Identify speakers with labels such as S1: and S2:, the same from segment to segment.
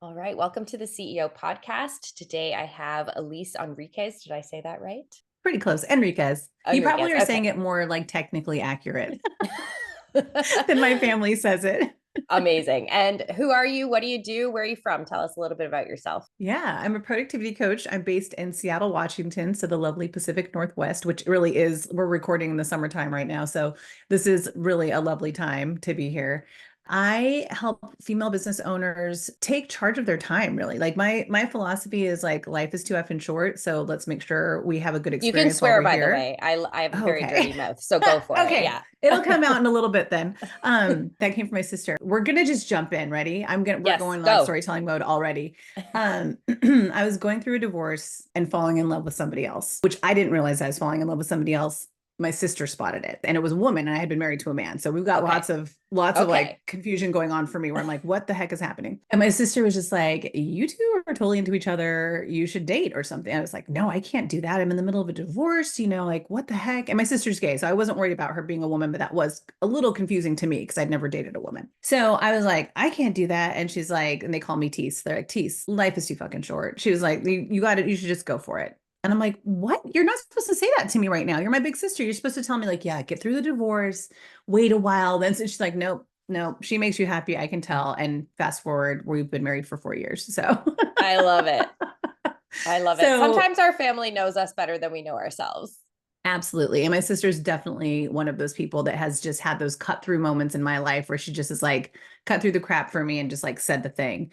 S1: All right, welcome to the CEO podcast. Today I have Elise Enriquez. Did I say that right?
S2: Pretty close. Enriquez. You
S1: Enriquez.
S2: probably are saying
S1: Okay.
S2: it more like technically accurate than my family says it.
S1: Amazing. And who are you? What do you do? Where are you from? Tell us a little bit about yourself.
S2: Yeah, I'm a productivity coach. I'm based in Seattle, Washington, so the lovely Pacific Northwest, which really is, we're recording in the summertime right now. So this is really a lovely time to be here. I help female business owners take charge of their time, really. Like my philosophy is like life is too effing short, so let's make sure we have a good
S1: You can
S2: experience while
S1: swear,
S2: we're
S1: by the
S2: here.
S1: way. I have a very
S2: Okay.
S1: dirty mouth, so go for it.
S2: Okay.
S1: Yeah.
S2: It'll come out in a little bit then. That came from my sister. We're gonna just jump in. Ready? We're
S1: Yes,
S2: going like
S1: go.
S2: storytelling mode already. I was going through a divorce and falling in love with somebody else, which I didn't realize I was falling in love with somebody else. My sister spotted it, and it was a woman, and I had been married to a man. So we've got
S1: Okay.
S2: lots of like
S1: Okay.
S2: confusion going on for me where I'm like, what the heck is happening? And my sister was just like, you two are totally into each other. You should date or something. I was like, no, I can't do that. I'm in the middle of a divorce, like what the heck? And my sister's gay. So I wasn't worried about her being a woman, but that was a little confusing to me because I'd never dated a woman. So I was like, I can't do that. And she's like, and they call me Tease. They're like, Tease, life is too fucking short. She was like, you got it. You should just go for it. And I'm like, what? You're not supposed to say that to me right now. You're my big sister. You're supposed to tell me, like, yeah, get through the divorce, wait a while. Then so she's like, nope, nope. She makes you happy. I can tell. And fast forward, we've been married for 4 years. So,
S1: I love it. I love it.
S2: so
S1: Sometimes our family knows us better than we know ourselves.
S2: absolutely. And my sister's definitely one of those people that has just had those cut through moments in my life where she just is like, cut through the crap for me and just like said the thing.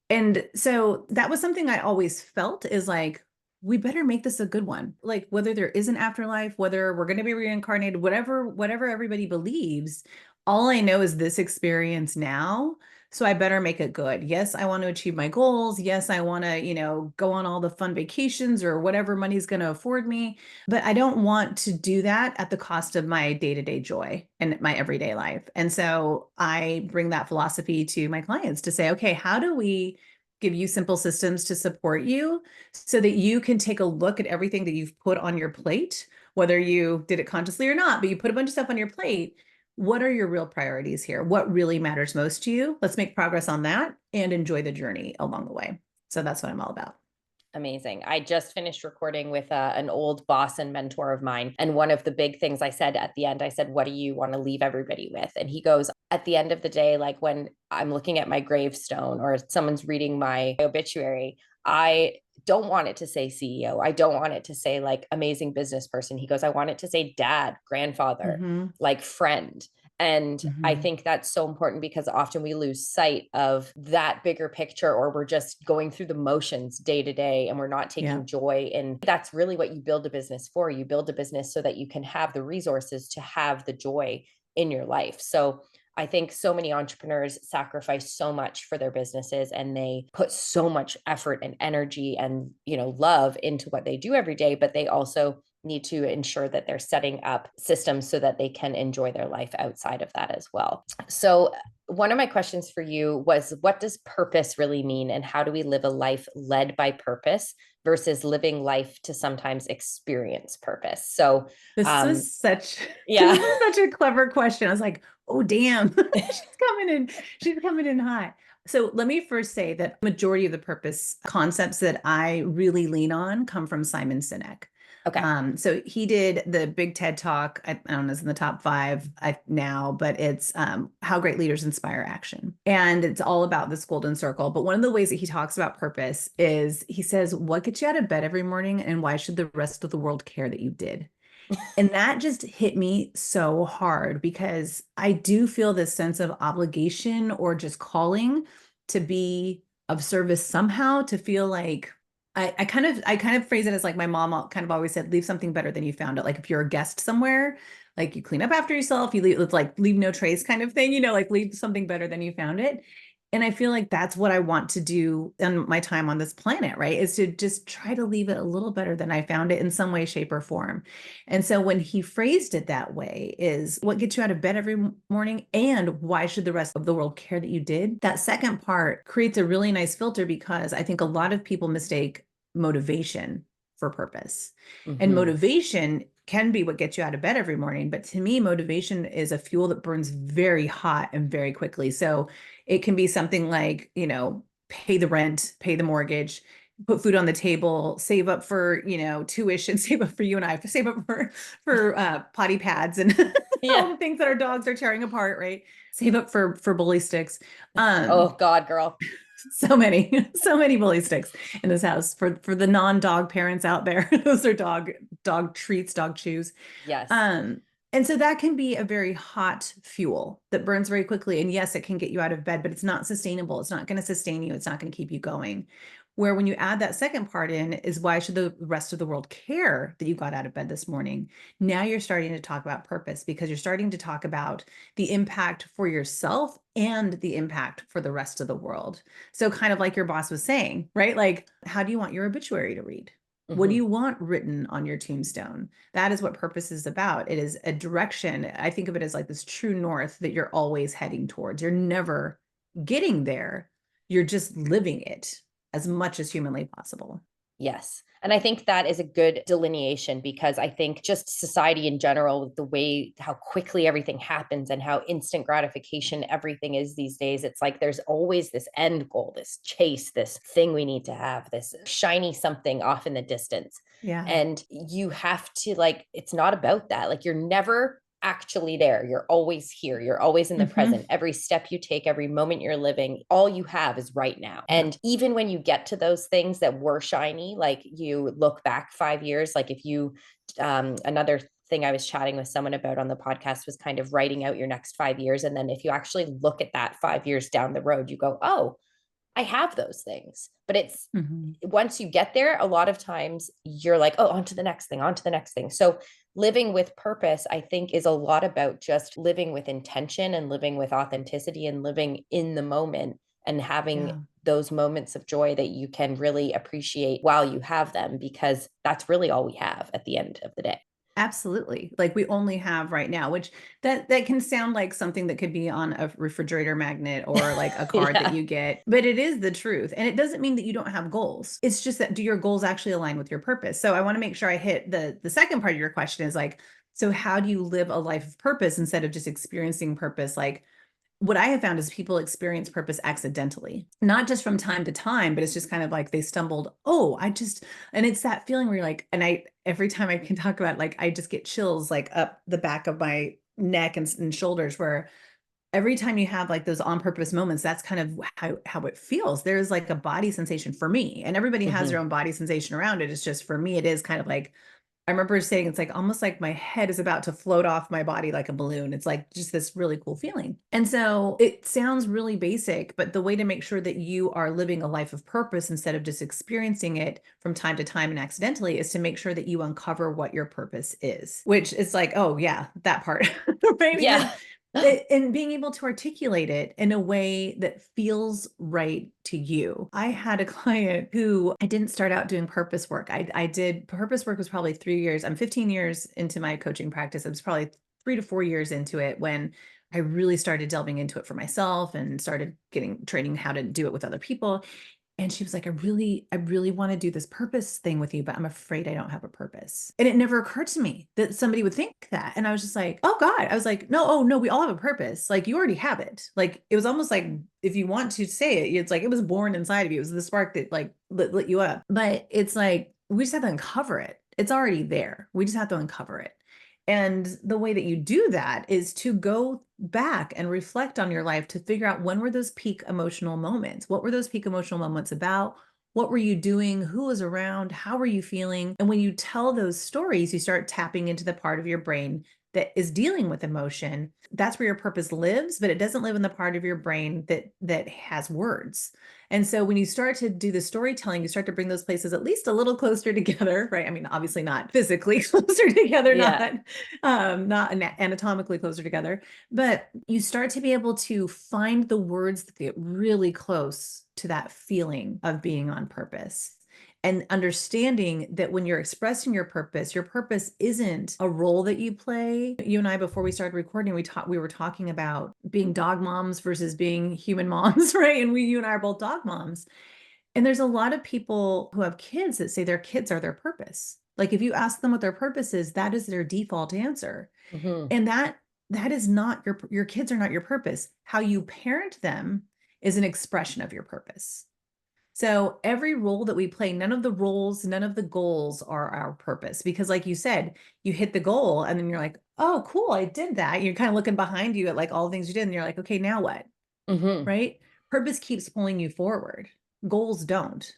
S2: And so that was something I always felt is like, we better make this a good one. Like whether there is an afterlife, whether we're going to be reincarnated, whatever everybody believes, all I know is this experience now. So I better make it good. Yes, I want to achieve my goals. Yes, I want to, go on all the fun vacations or whatever money's going to afford me. But I don't want to do that at the cost of my day-to-day joy and my everyday life. And so I bring that philosophy to my clients to say, okay, how do we give you simple systems to support you so that you can take a look at everything that you've put on your plate, whether you did it consciously or not, but you put a bunch of stuff on your plate. What are your real priorities here? What really matters most to you? Let's make progress on that and enjoy the journey along the way. So that's what I'm all about.
S1: Amazing. I just finished recording with an old boss and mentor of mine. And one of the big things I said at the end, I said, what do you want to leave everybody with? And he goes, at the end of the day, like when I'm looking at my gravestone or someone's reading my obituary, I don't want it to say CEO. I don't want it to say like amazing business person. He goes, I want it to say dad, grandfather,
S2: Mm-hmm.
S1: like friend. And I
S2: Mm-hmm.
S1: think that's so important because often we lose sight of that bigger picture, or we're just going through the motions day to day and we're not
S2: Yeah.
S1: taking joy. And that's really what you build a business for. You build a business so that you can have the resources to have the joy in your life. So I think so many entrepreneurs sacrifice so much for their businesses and they put so much effort and energy and, love into what they do every day, but they also need to ensure that they're setting up systems so that they can enjoy their life outside of that as well. So, one of my questions for you was, what does purpose really mean? And how do we live a life led by purpose versus living life to sometimes experience purpose? So,
S2: This
S1: um,
S2: was such this
S1: yeah.
S2: was such a clever question. I was like, oh damn, she's coming in hot. So let me first say that majority of the purpose concepts that I really lean on come from Simon Sinek.
S1: Okay.
S2: So he did the big TED Talk. I don't know, it's in the top five now, but it's How Great Leaders Inspire Action. And it's all about this golden circle. But one of the ways that he talks about purpose is he says, what gets you out of bed every morning and why should the rest of the world care that you did? And that just hit me so hard because I do feel this sense of obligation or just calling to be of service somehow, to feel like I kind of phrase it as like my mom kind of always said, leave something better than you found it. Like if you're a guest somewhere, like you clean up after yourself, you leave, it's like leave no trace kind of thing, like leave something better than you found it. And I feel like that's what I want to do in my time on this planet, right? Is to just try to leave it a little better than I found it in some way, shape, or form. And so when he phrased it that way, is what gets you out of bed every morning and why should the rest of the world care that you did? That second part creates a really nice filter because I think a lot of people mistake motivation for purpose. And
S1: Mm-hmm.
S2: motivation can be what gets you out of bed every morning. But to me, motivation is a fuel that burns very hot and very quickly. So it can be something like, pay the rent, pay the mortgage, put food on the table, save up for, tuition, save up for you and I, save up for potty pads and all
S1: Yeah.
S2: the things that our dogs are tearing apart, right? Save up for bully sticks.
S1: Oh
S2: Um,
S1: God, girl.
S2: so many, so many bully sticks in this house for the non-dog parents out there. Those are dog treats, dog chews.
S1: Yes.
S2: Um, and so that can be a very hot fuel that burns very quickly. And yes, it can get you out of bed, but it's not sustainable. It's not going to sustain you. It's not going to keep you going. Where when you add that second part in is why should the rest of the world care that you got out of bed this morning? Now you're starting to talk about purpose because you're starting to talk about the impact for yourself and the impact for the rest of the world. So kind of like your boss was saying, right? Like, how do you want your obituary to read? What do
S1: Hmm.
S2: you want written on your tombstone? That is what purpose is about. It is a direction. I think of it as like this true north that you're always heading towards. You're never getting there. You're just living it as much as humanly possible.
S1: Yes. And I think that is a good delineation because I think just society in general, the way how quickly everything happens and how instant gratification everything is these days, it's like there's always this end goal, this chase, this thing we need to have, this shiny something off in the distance.
S2: Yeah.
S1: And you have to, like, it's not about that. Like, you're never actually there. You're always here. You're always in the
S2: Hmm.
S1: present. Every step you take, every moment you're living, all you have is right now.
S2: Yeah.
S1: And even when you get to those things that were shiny, like you look back 5 years, like if you, another thing I was chatting with someone about on the podcast was kind of writing out your next 5 years. And then if you actually look at that 5 years down the road, you go, oh, I have those things. But it's
S2: Hmm.
S1: once you get there, a lot of times you're like, oh, on to the next thing, on to the next thing. So living with purpose, I think, is a lot about just living with intention and living with authenticity and living in the moment and having
S2: Yeah.
S1: those moments of joy that you can really appreciate while you have them, because that's really all we have at the end of the day.
S2: Absolutely. Like we only have right now, which that can sound like something that could be on a refrigerator magnet or like a card that
S1: Yeah.
S2: you get, but it is the truth. And it doesn't mean that you don't have goals. It's just that do your goals actually align with your purpose? So I want to make sure I hit the second part of your question is like, so how do you live a life of purpose instead of just experiencing purpose? Like what I have found is people experience purpose accidentally, not just from time to time, but it's just kind of like they stumbled. Oh, and it's that feeling where you're like, and every time I can talk about it, like, I just get chills like up the back of my neck and shoulders where every time you have like those on purpose moments, that's kind of how it feels. There's like a body sensation for me, and everybody has their
S1: Hmm.
S2: own body sensation around it. It's just for me, it is kind of like I remember saying it's like almost like my head is about to float off my body like a balloon. It's like just this really cool feeling. And so it sounds really basic, but the way to make sure that you are living a life of purpose instead of just experiencing it from time to time and accidentally is to make sure that you uncover what your purpose is, which is like, oh, yeah, that part, right? Because
S1: Yeah.
S2: and being able to articulate it in a way that feels right to you. I had a client who I didn't start out doing purpose work. I did purpose work was probably 3 years. I'm 15 years into my coaching practice. It was probably 3 to 4 years into it when I really started delving into it for myself and started getting training how to do it with other people. And she was like, I really want to do this purpose thing with you, but I'm afraid I don't have a purpose. And it never occurred to me that somebody would think that. And I was just like, oh God. I was like, no, oh no, we all have a purpose. Like you already have it. Like it was almost like if you want to say it, it's like it was born inside of you. It was the spark that like lit you up. But it's like we just have to uncover it. It's already there. We just have to uncover it. And the way that you do that is to go back and reflect on your life to figure out when were those peak emotional moments? What were those peak emotional moments about? What were you doing? Who was around? How were you feeling? And when you tell those stories, you start tapping into the part of your brain that is dealing with emotion. That's where your purpose lives, but it doesn't live in the part of your brain that has words. And so when you start to do the storytelling, you start to bring those places at least a little closer together, right? I mean, obviously not physically closer together,
S1: Yeah.
S2: not anatomically closer together, but you start to be able to find the words that get really close to that feeling of being on purpose. And understanding that when you're expressing your purpose isn't a role that you play. You and I, before we started recording, we were talking about being dog moms versus being human moms, right? And you and I are both dog moms. And there's a lot of people who have kids that say their kids are their purpose. Like if you ask them what their purpose is, that is their default answer.
S1: Hmm.
S2: And that is not your kids are not your purpose. How you parent them is an expression of your purpose. So every role that we play, none of the roles, none of the goals are our purpose. Because like you said, you hit the goal and then you're like, oh, cool, I did that. You're kind of looking behind you at like all the things you did. And you're like, okay, now what?
S1: Hmm.
S2: Right? Purpose keeps pulling you forward. Goals don't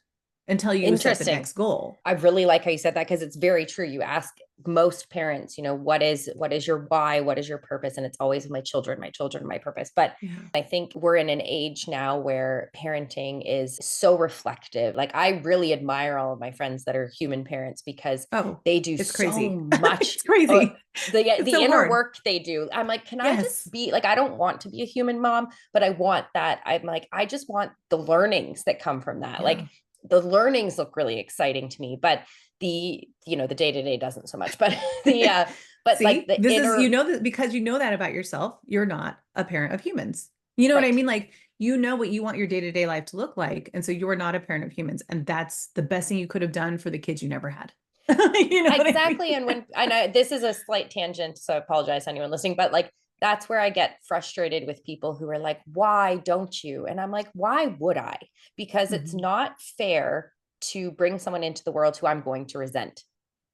S2: until you set the
S1: Interesting.
S2: next goal.
S1: I really like how you said that because it's very true. You ask most parents, what is your why? What is your purpose? And it's always my children, my purpose. But
S2: Yeah.
S1: I think we're in an age now where parenting is so reflective. Like I really admire all of my friends that are human parents because
S2: Oh,
S1: they do
S2: it's
S1: so
S2: crazy.
S1: much.
S2: It's crazy. It's
S1: The
S2: so
S1: inner
S2: hard.
S1: work they do. I'm like, can I
S2: Yes.
S1: just be like, I don't want to be a human mom, but I want that. I'm like, I just want the learnings that come from that. Like
S2: Yeah.
S1: the learnings look really exciting to me, but the day-to-day doesn't so much, but the but like
S2: See,
S1: the
S2: this is,
S1: inner,
S2: that because you know that about yourself, you're not a parent of humans. You know what I
S1: right.
S2: mean? Like, what you want your day-to-day life to look like. And so you're not a parent of humans. And that's the best thing you could have done for the kids you never had. You know what I mean?
S1: Exactly. And when I know this is a slight tangent, so I apologize to anyone listening, but like that's where I get frustrated with people who are like, why don't you? And I'm like, why would I? Because it's
S2: Mhm.
S1: not fair to bring someone into the world who I'm going to resent.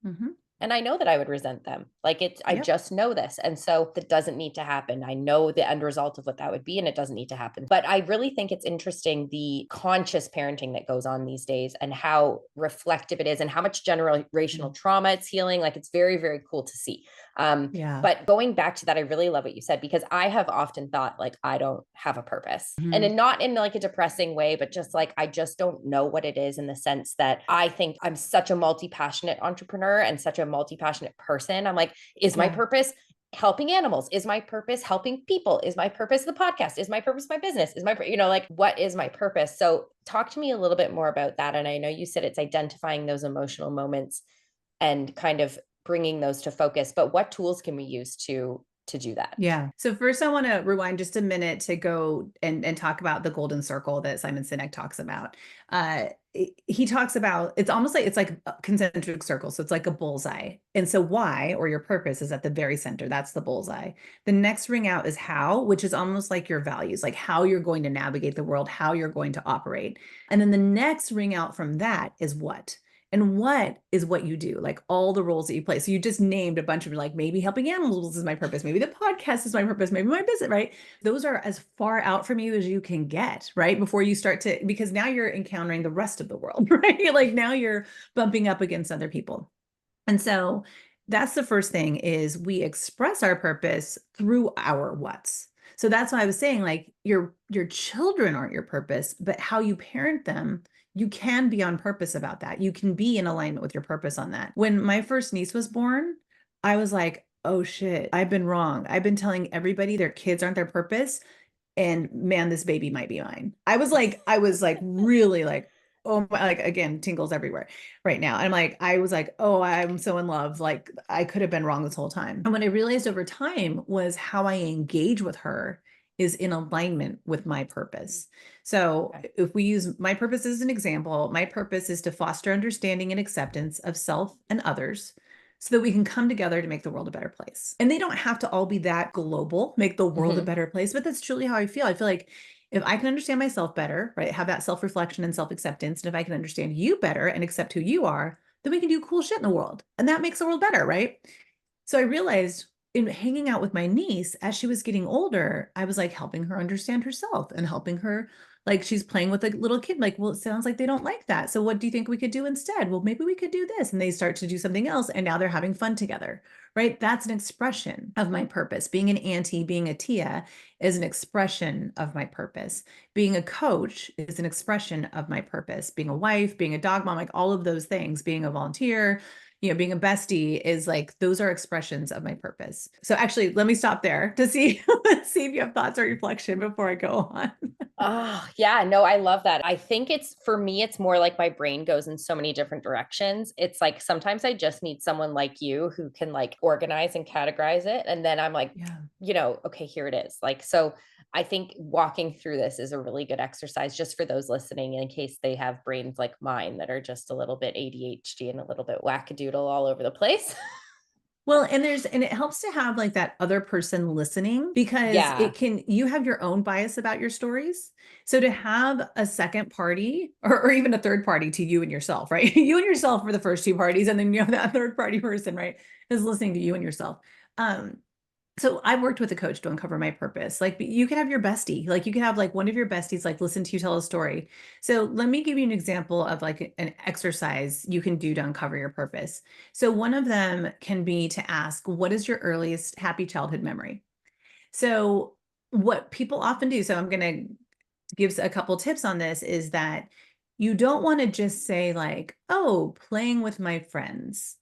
S2: Mhm.
S1: And I know that I would resent them. Like I
S2: Yep.
S1: just know this. And so that doesn't need to happen. I know the end result of what that would be, and it doesn't need to happen. But I really think it's interesting the conscious parenting that goes on these days and how reflective it is and how much generational
S2: Mm.
S1: trauma it's healing. Like it's very, very cool to see.
S2: Yeah.
S1: But going back to that, I really love what you said because I have often thought like I don't have a purpose. And
S2: Mhm.
S1: not in like a depressing way, but just like I just don't know what it is in the sense that I think I'm such a multi-passionate entrepreneur and such a multi-passionate person. I'm like, is my
S2: Yeah.
S1: purpose helping animals? Is my purpose helping people? Is my purpose the podcast? Is my purpose my business? Is my, like, what is my purpose? So talk to me a little bit more about that. And I know you said it's identifying those emotional moments and kind of bringing those to focus, but what tools can we use to do that?
S2: Yeah. So first I want to rewind just a minute to go and talk about the golden circle that Simon Sinek talks about. He talks about, it's almost like it's like a concentric circle. So it's like a bullseye. And so why, or your purpose, is at the very center. That's the bullseye. The next ring out is how, which is almost like your values, like how you're going to navigate the world, how you're going to operate. And then the next ring out from that is what. And what is what you do, like all the roles that you play. So you just named a bunch of, like, maybe helping animals is my purpose. Maybe the podcast is my purpose. Maybe my business, right? Those are as far out from you as you can get, right? Before you start to, because now you're encountering the rest of the world, right? Like now you're bumping up against other people. And so that's the first thing, is we express our purpose through our what's. So that's why I was saying, like, your children aren't your purpose, but how you parent them, you can be on purpose about that. You can be in alignment with your purpose on that. When my first niece was born, I was like, oh shit, I've been wrong. I've been telling everybody their kids aren't their purpose. And man, this baby might be mine. I was like really like, oh my, like again, tingles everywhere right now. And I'm like, I was like, oh, I'm so in love. Like I could have been wrong this whole time. And what I realized over time was how I engage with her is in alignment with my purpose. So
S1: Okay.
S2: if we use my purpose as an example, my purpose is to foster understanding and acceptance of self and others so that we can come together to make the world a better place. And they don't have to all be that global, make the world a
S1: Mm-hmm.
S2: better place, but that's truly how I feel. I feel like if I can understand myself better, right, have that self reflection and self acceptance, and if I can understand you better and accept who you are, then we can do cool shit in the world. And that makes the world better, right? So I realized in hanging out with my niece as she was getting older, I was like helping her understand herself and helping her, like she's playing with a little kid. Like, well, it sounds like they don't like that. So what do you think we could do instead? Well, maybe we could do this. And they start to do something else. And now they're having fun together, right? That's an expression of my purpose. Being an auntie, being a Tia is an expression of my purpose. Being a coach is an expression of my purpose. Being a wife, being a dog mom, like all of those things, being a volunteer, being a bestie, is like, those are expressions of my purpose. So actually, let me stop there to see, see if you have thoughts or reflection before I go on.
S1: Oh, yeah, no, I love that. I think it's for me, it's more like my brain goes in so many different directions. It's like sometimes I just need someone like you who can like organize and categorize it. And then I'm like,
S2: Yeah.
S1: okay, here it is. Like, so I think walking through this is a really good exercise just for those listening in case they have brains like mine that are just a little bit ADHD and a little bit wackadoodle all over the place.
S2: Well, and it helps to have like that other person listening because
S1: Yeah.
S2: you have your own bias about your stories. So to have a second party or even a third party to you and yourself, right? You and yourself for the first two parties, and then you have that third party person, right? Is listening to you and yourself. Um, so I've worked with a coach to uncover my purpose. Like you could have your bestie, like you could have like one of your besties, like listen to you tell a story. So let me give you an example of like an exercise you can do to uncover your purpose. So one of them can be to ask, what is your earliest happy childhood memory? So what people often do, so I'm going to give a couple tips on this, is that you don't want to just say like, oh, playing with my friends,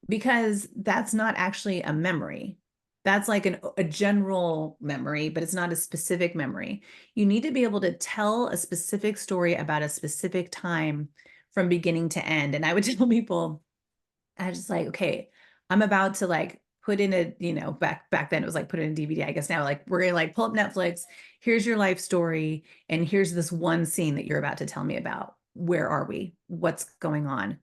S2: because that's not actually a memory. That's like a general memory, but it's not a specific memory. You need to be able to tell a specific story about a specific time from beginning to end. And I would tell people, I was just like, okay, I'm about to like put in a, back then it was like put in a DVD. I guess now like we're gonna like pull up Netflix. Here's your life story, and here's this one scene that you're about to tell me about. Where are we? What's going on?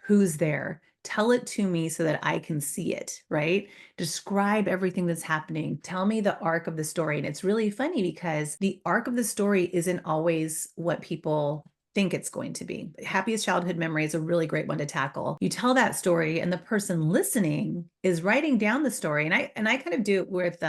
S2: Who's there? Tell it to me so that I can see it, right? Describe everything that's happening. Tell me the arc of the story. And it's really funny because the arc of the story isn't always what people think it's going to be. Happiest childhood memory is a really great one to tackle. You tell that story and the person listening is writing down the story. And I kind of do it with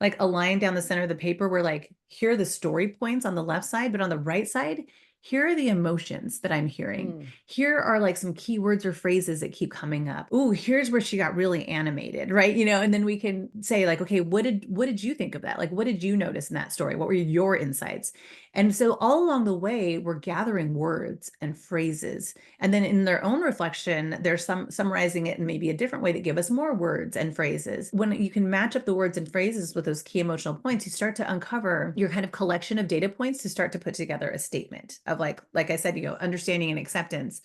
S2: like a line down the center of the paper where like here are the story points on the left side, but on the right side, here are the emotions that I'm hearing.
S1: Mm,
S2: Here are like some keywords or phrases that keep coming up. Ooh, here's where she got really animated, right? And then we can say like, okay, what did you think of that? Like, what did you notice in that story? What were your insights? And so all along the way, we're gathering words and phrases. And then in their own reflection, they're summarizing it in maybe a different way that give us more words and phrases. When you can match up the words and phrases with those key emotional points, you start to uncover your kind of collection of data points to start to put together a statement of like I said, understanding and acceptance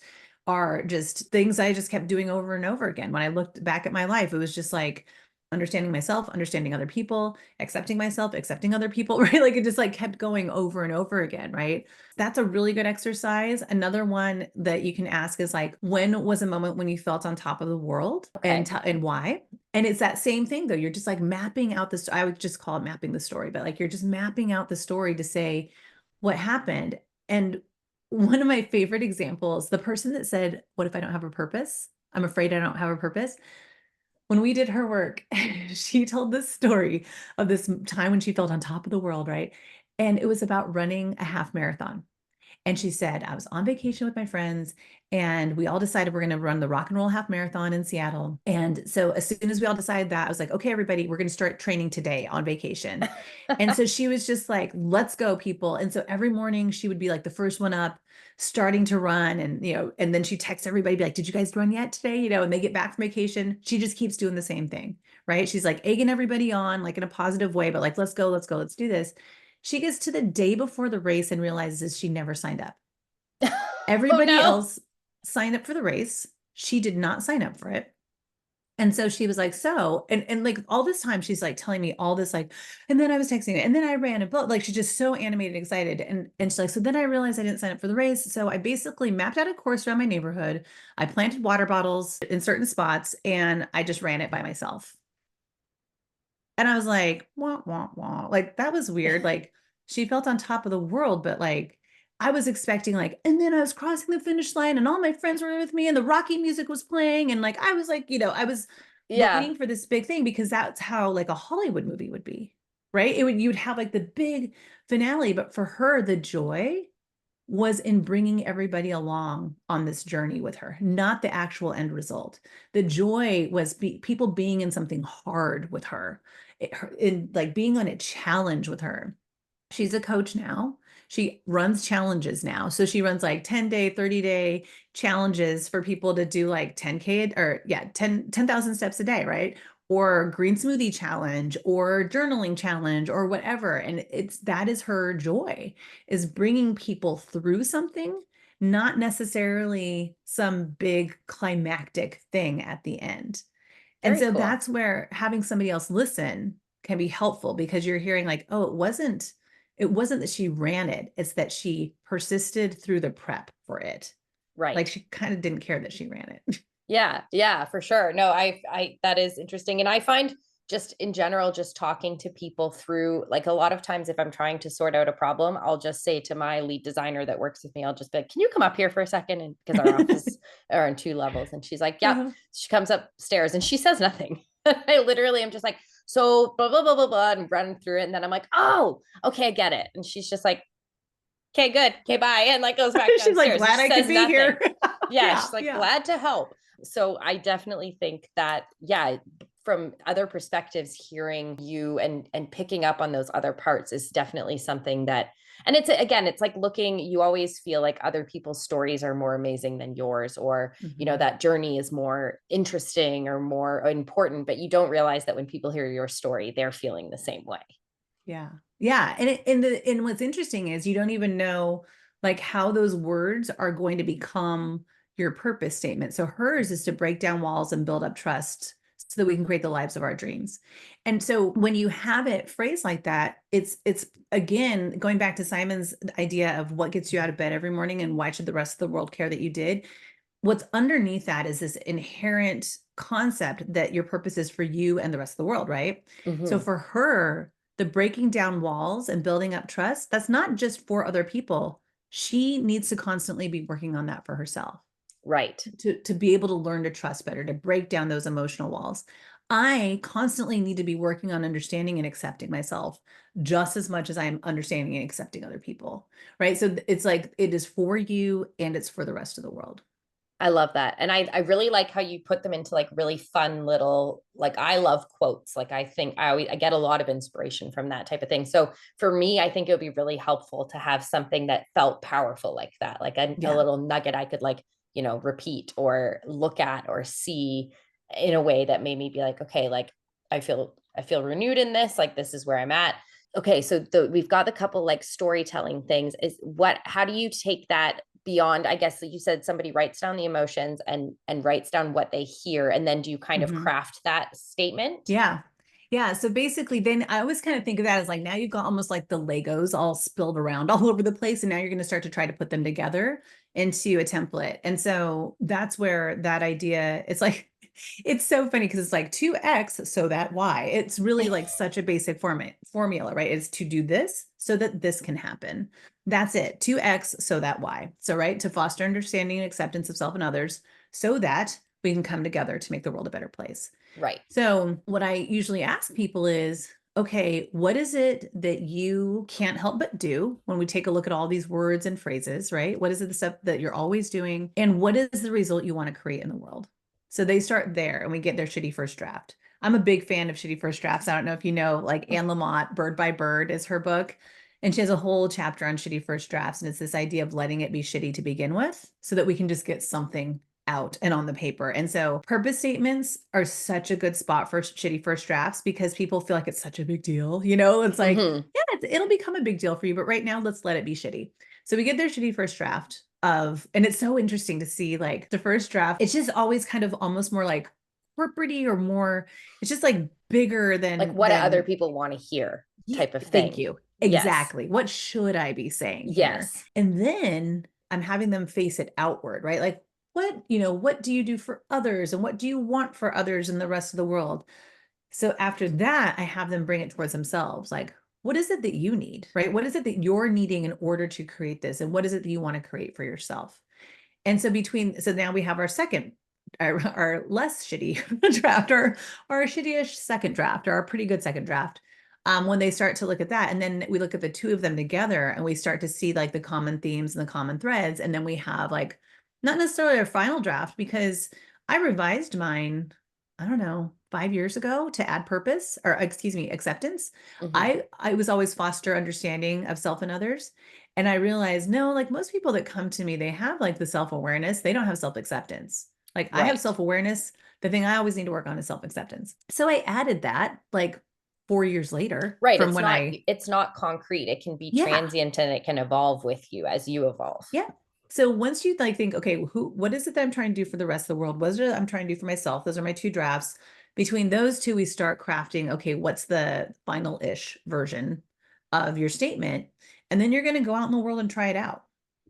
S2: are just things I just kept doing over and over again. When I looked back at my life, it was just like understanding myself, understanding other people, accepting myself, accepting other people, right? Like it just like kept going over and over again, right? That's a really good exercise. Another one that you can ask is like, when was a moment when you felt on top of the world,
S1: okay.
S2: and why? And it's that same thing though. You're just like mapping out this. I would just call it mapping the story, but like you're just mapping out the story to say what happened. And one of my favorite examples, the person that said, what if I don't have a purpose? I'm afraid I don't have a purpose. When we did her work, she told this story of this time when she felt on top of the world, right? And it was about running a half marathon. And she said, I was on vacation with my friends and we all decided we're going to run the rock and roll half marathon in Seattle. And so as soon as we all decided that, I was like, okay, everybody, we're going to start training today on vacation. And so she was just like, let's go, people. And so every morning she would be like the first one up, starting to run. And, and then she texts everybody, be like, did you guys run yet today? And they get back from vacation. She just keeps doing the same thing, right? She's like egging everybody on, like in a positive way, but like, let's go, let's go, let's do this. She gets to the day before the race and realizes she never signed up.
S1: Oh
S2: Everybody
S1: no.
S2: else signed up for the race. She did not sign up for it. And so she was like, so, and like all this time, she's like telling me all this, like, and then I was texting it, and then I ran and boat. Like she's just so animated, excited. And she's like, so then I realized I didn't sign up for the race. So I basically mapped out a course around my neighborhood. I planted water bottles in certain spots and I just ran it by myself. And I was like, wah, wah, wah. Like that was weird. Like she felt on top of the world, but like I was expecting like, and then I was crossing the finish line and all my friends were with me and the Rocky music was playing. And like I was like, I was
S1: Yeah,
S2: waiting for this big thing because that's how like a Hollywood movie would be, right? You'd have like the big finale, but for her, the joy was in bringing everybody along on this journey with her, not the actual end result. The joy was people being in something hard with her, in like being on a challenge with her. She's a coach now. She runs challenges now. So she runs like 10-day, 30-day challenges for people to do like 10K or yeah, 10,000 steps a day, right? Or green smoothie challenge or journaling challenge or whatever. And that is her joy, is bringing people through something, not necessarily some big climactic thing at the end. And
S1: very
S2: so
S1: cool.
S2: that's where having somebody else listen can be helpful, because you're hearing like, oh, it wasn't that she ran it, it's that she persisted through the prep for it.
S1: Right.
S2: Like she kind of didn't care that she ran it.
S1: Yeah, yeah, for sure. No, that is interesting. And I find just in general, just talking to people through, like, a lot of times if I'm trying to sort out a problem, I'll just say to my lead designer that works with me, I'll just be like, can you come up here for a second? And because our office are on 2 levels, and she's like, yep.
S2: Uh-huh.
S1: She comes upstairs and she says nothing. I literally am just like, so blah, blah, blah, blah, blah, and run through it. And then I'm like, oh, okay, I get it. And she's just like, okay, good. Okay, bye. And like goes back
S2: She's like,
S1: downstairs. And
S2: glad
S1: she
S2: I could
S1: says
S2: be
S1: nothing.
S2: here.
S1: Yeah,
S2: Yeah,
S1: she's like,
S2: yeah.
S1: glad to help. So I definitely think that, yeah, from other perspectives, hearing you and picking up on those other parts is definitely something that, and it's again, it's like looking, you always feel like other people's stories are more amazing than yours, or,
S2: Mhm.
S1: that journey is more interesting or more important, but you don't realize that when people hear your story, they're feeling the same way.
S2: Yeah. Yeah. And what's interesting is you don't even know like how those words are going to become your purpose statement. So hers is to break down walls and build up trust so that we can create the lives of our dreams. And so when you have it phrased like that, it's again going back to Simon's idea of what gets you out of bed every morning and why should the rest of the world care that you did. What's underneath that is this inherent concept that your purpose is for you and the rest of the world, right? So
S1: Hmm.
S2: for her, the breaking down walls and building up trust, that's not just for other people. She needs to constantly be working on that for herself
S1: Right.
S2: to be able to learn to trust better, to break down those emotional walls. I constantly need to be working on understanding and accepting myself just as much as I'm understanding and accepting other people, right? So it's like it is for you and it's for the rest of the world.
S1: I love that. And I really like how you put them into like really fun little, like, I love quotes. Like, I think I get a lot of inspiration from that type of thing. So for me, I think it would be really helpful to have something that felt powerful like that, like a
S2: Yeah.
S1: little nugget I could, like, repeat or look at or see in a way that made me be like, okay, like, I feel renewed in this, like, this is where I'm at. Okay, so we've got the couple like storytelling things. How do you take that beyond? I guess you said somebody writes down the emotions and writes down what they hear, and then do you kind of
S2: Mhm.
S1: craft that statement?
S2: Yeah. Yeah. So basically, then I always kind of think of that as like now you've got almost like the Legos all spilled around all over the place. And now you're going to start to try to put them together into a template. And so that's where that idea, it's like, it's so funny because it's like 2x so that y. It's really like such a basic formula, right? It's to do this so that this can happen. That's it. 2x so that y. So, right, to foster understanding and acceptance of self and others so that we can come together to make the world a better place.
S1: Right.
S2: So, what I usually ask people is, okay, what is it that you can't help but do when we take a look at all these words and phrases, right? What is it, the stuff that you're always doing? And what is the result you want to create in the world? So they start there and we get their shitty first draft. I'm a big fan of shitty first drafts. I don't know if you know, like Anne Lamott, Bird by Bird is her book. And she has a whole chapter on shitty first drafts. And it's this idea of letting it be shitty to begin with so that we can just get something out and on the paper. And so purpose statements are such a good spot for shitty first drafts because people feel like it's such a big deal. It's like,
S1: Hmm.
S2: yeah, it'll become a big deal for you, but right now let's let it be shitty. So we get their shitty first draft of, and it's so interesting to see like the first draft, it's just always kind of almost more like corporate or more, it's just like bigger
S1: Like,
S2: than,
S1: what do other people want to hear type of
S2: thank
S1: thing.
S2: you.
S1: Yes.
S2: Exactly. What should I be saying here?
S1: Yes.
S2: And then I'm having them face it outward, right? Like, what do you do for others? And what do you want for others in the rest of the world? So after that, I have them bring it towards themselves. Like, what is it that you need, right? What is it that you're needing in order to create this? And what is it that you want to create for yourself? And so now we have our second, our less shitty draft, or our shitty-ish second draft, or our pretty good second draft. When they start to look at that, and then we look at the two of them together, and we start to see like the common themes and the common threads, and then we have like not necessarily a final draft because I revised mine, I don't know, 5 years ago to add purpose, or excuse me, acceptance.
S1: Hmm.
S2: I was always foster understanding of self and others. And I realized, no, like most people that come to me, they have like the self-awareness. They don't have self-acceptance. Like I have
S1: Right.
S2: self-awareness. The thing I always need to work on is self-acceptance. So I added that like 4 years later
S1: Right.
S2: from
S1: It's
S2: when
S1: not
S2: I,
S1: it's not concrete. It can be
S2: yeah,
S1: transient and it can evolve with you as you evolve.
S2: yeah. So once you like think, okay, what is it that I'm trying to do for the rest of the world? What is it I'm trying to do for myself? Those are my two drafts. Between those two, we start crafting, okay, what's the final-ish version of your statement? And then you're going to go out in the world and try it out.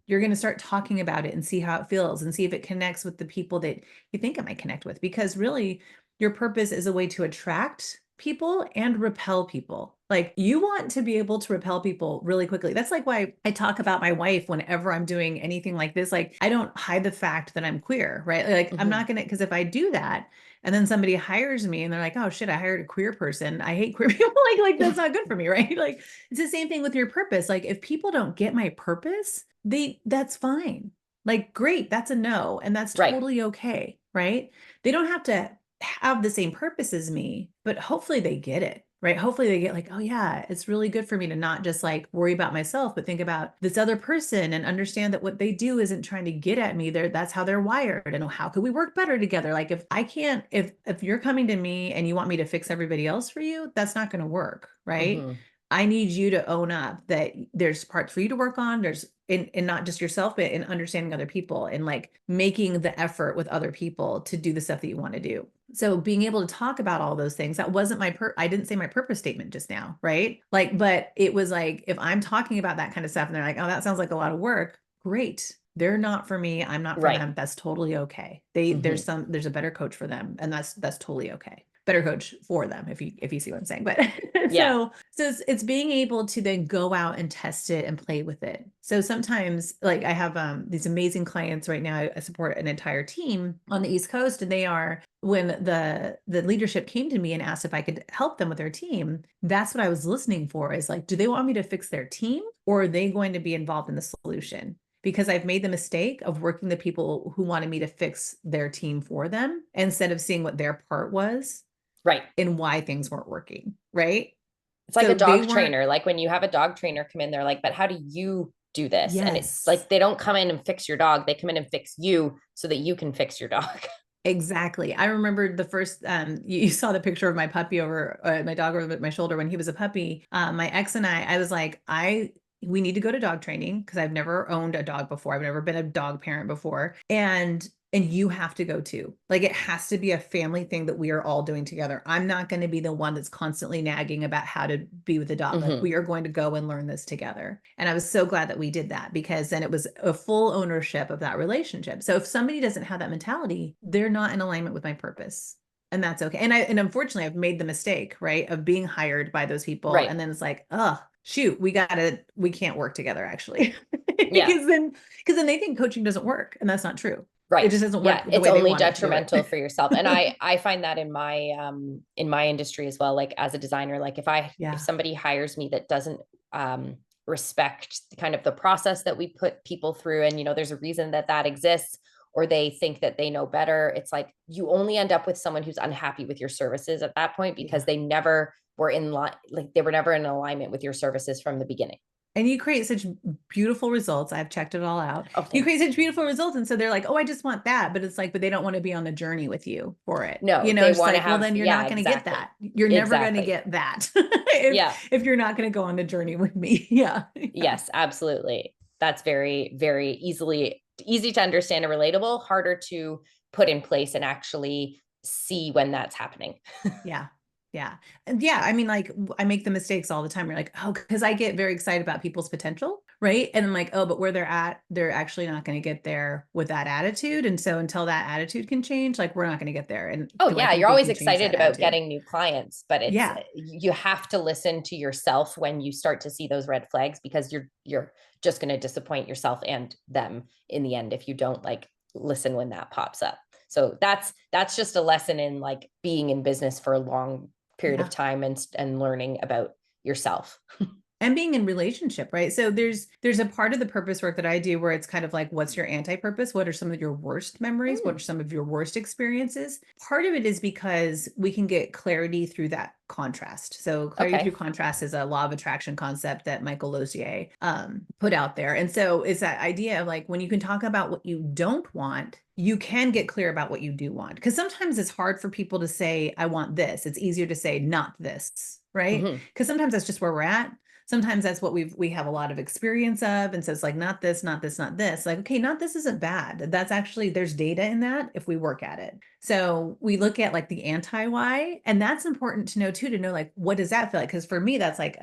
S2: You're going to start talking about it and see how it feels and see if it connects with the people that you think it might connect with. Because really, your purpose is a way to attract people and repel people. Like you want to be able to repel people really quickly. That's like why I talk about my wife whenever I'm doing anything like this. Like I don't hide the fact that I'm queer, right? Like I'm
S1: Mhm.
S2: not going to, because if I do that, and then somebody hires me and they're like, oh shit, I hired a queer person. I hate queer people. Like that's not good for me, right? Like it's the same thing with your purpose. Like if people don't get my purpose, that's fine. Like great, that's a no. And that's
S1: Right.
S2: totally okay, right? They don't have to have the same purpose as me, but hopefully they get it, right? Hopefully they get like, oh yeah, it's really good for me to not just like worry about myself, but think about this other person and understand that what they do isn't trying to get at me. That's how they're wired. And how could we work better together? Like if I can't, if you're coming to me and you want me to fix everybody else for you, that's not going to work, right?
S1: Mhm.
S2: I need you to own up that there's parts for you to work on. There's in not just yourself, but in understanding other people and like making the effort with other people to do the stuff that you want to do. So being able to talk about all those things, that wasn't I didn't say my purpose statement just now, right? Like, but it was like, if I'm talking about that kind of stuff and they're like, oh, that sounds like a lot of work. Great. They're not for me. I'm not for
S1: Right.
S2: them. That's totally okay.
S1: Mhm.
S2: There's a better coach for them. And that's totally okay. Better coach for them, if you see what I'm saying. But
S1: Yeah.
S2: so it's being able to then go out and test it and play with it. So sometimes like I have these amazing clients right now. I support an entire team on the East Coast, and they are, when the leadership came to me and asked if I could help them with their team, that's what I was listening for, is like, do they want me to fix their team or are they going to be involved in the solution? Because I've made the mistake of working the people who wanted me to fix their team for them instead of seeing what their part was
S1: Right.
S2: and why things weren't working, right?
S1: It's like
S2: So
S1: a
S2: they
S1: dog
S2: weren't,
S1: trainer. Like when you have a dog trainer come in, they're like, but how do you do this? And it's
S2: yes,
S1: like they don't come in and fix your dog. They come in and fix you so that you can fix your dog.
S2: exactly. I remember the first, you saw the picture of my puppy over, my dog over my shoulder when he was a puppy. My ex and I was like, we need to go to dog training because I've never owned a dog before. I've never been a dog parent before. And you have to go too. Like it has to be a family thing that we are all doing together. I'm not going to be the one that's constantly nagging about how to be with the dog. Like
S1: Mhm.
S2: we are going to go and learn this together. And I was so glad that we did that, because then it was a full ownership of that relationship. So if somebody doesn't have that mentality, they're not in alignment with my purpose. And that's okay. And unfortunately I've made the mistake, right, of being hired by those people.
S1: Right.
S2: And then it's like, oh, shoot, we can't work together actually.
S1: Yeah.
S2: Because then they think coaching doesn't work. And that's not true. It
S1: Right.
S2: just doesn't
S1: Yeah.
S2: work the
S1: It's
S2: way they
S1: only
S2: want it to do
S1: detrimental for yourself. And
S2: it.
S1: I find that in my industry as well, like as a designer, like if
S2: Yeah.
S1: somebody hires me that doesn't um respect kind of the process that we put people through, and there's a reason that that exists, or they think that they know better, it's like you only end up with someone who's unhappy with your services at that point because
S2: Yeah.
S1: they never were in line, like they were never in alignment with your services from the beginning.
S2: And you create such beautiful results. I've checked it all out.
S1: Oh,
S2: You
S1: thank
S2: create
S1: you.
S2: such beautiful results. And so they're like, oh, I just want that. But it's like, but they don't want to be on the journey with you for it.
S1: No,
S2: You know,
S1: they
S2: it's just
S1: want to
S2: like, well,
S1: have,
S2: then you're
S1: yeah,
S2: not going to get
S1: exactly.
S2: that. You're never going to
S1: Exactly.
S2: get that if
S1: Yeah.
S2: if you're not going to go on the journey with me. Yeah. Yeah.
S1: Yes, absolutely. That's very, very easy to understand and relatable, harder to put in place and actually see when that's happening.
S2: Yeah. Yeah. And yeah, I mean, like I make the mistakes all the time. You're like, oh, because I get very excited about people's potential, right? And I'm like, oh, but where they're at, they're actually not going to get there with that attitude. And so until that attitude can change, like we're not going to get there. And
S1: Oh
S2: do I
S1: yeah,
S2: think
S1: you're
S2: we
S1: always
S2: can change
S1: excited
S2: that
S1: about
S2: attitude?
S1: getting new clients, but it's
S2: Yeah.
S1: you have to listen to yourself when you start to see those red flags, because you're just going to disappoint yourself and them in the end if you don't like listen when that pops up. So that's just a lesson in like being in business for a long period of
S2: Yeah.
S1: time and learning about yourself.
S2: And being in relationship, right? So there's a part of the purpose work that I do where it's kind of like, what's your anti-purpose? What are some of your worst memories? What are
S1: Mm,
S2: some of your worst experiences? Part of it is because we can get clarity through that contrast. So clarity through
S1: okay.
S2: contrast is a law of attraction concept that Michael Lozier put out there. And so it's that idea of like, when you can talk about what you don't want, you can get clear about what you do want. Because sometimes it's hard for people to say, I want this. It's easier to say, not this, right?
S1: Hmm.
S2: Because sometimes that's just where we're at. Sometimes that's what we have a lot of experience of. And so it's like, not this, not this, not this. Like, okay, not this isn't bad. That's actually, there's data in that if we work at it. So we look at like the anti why, and that's important to know too, to know like, what does that feel like? Because for me, that's like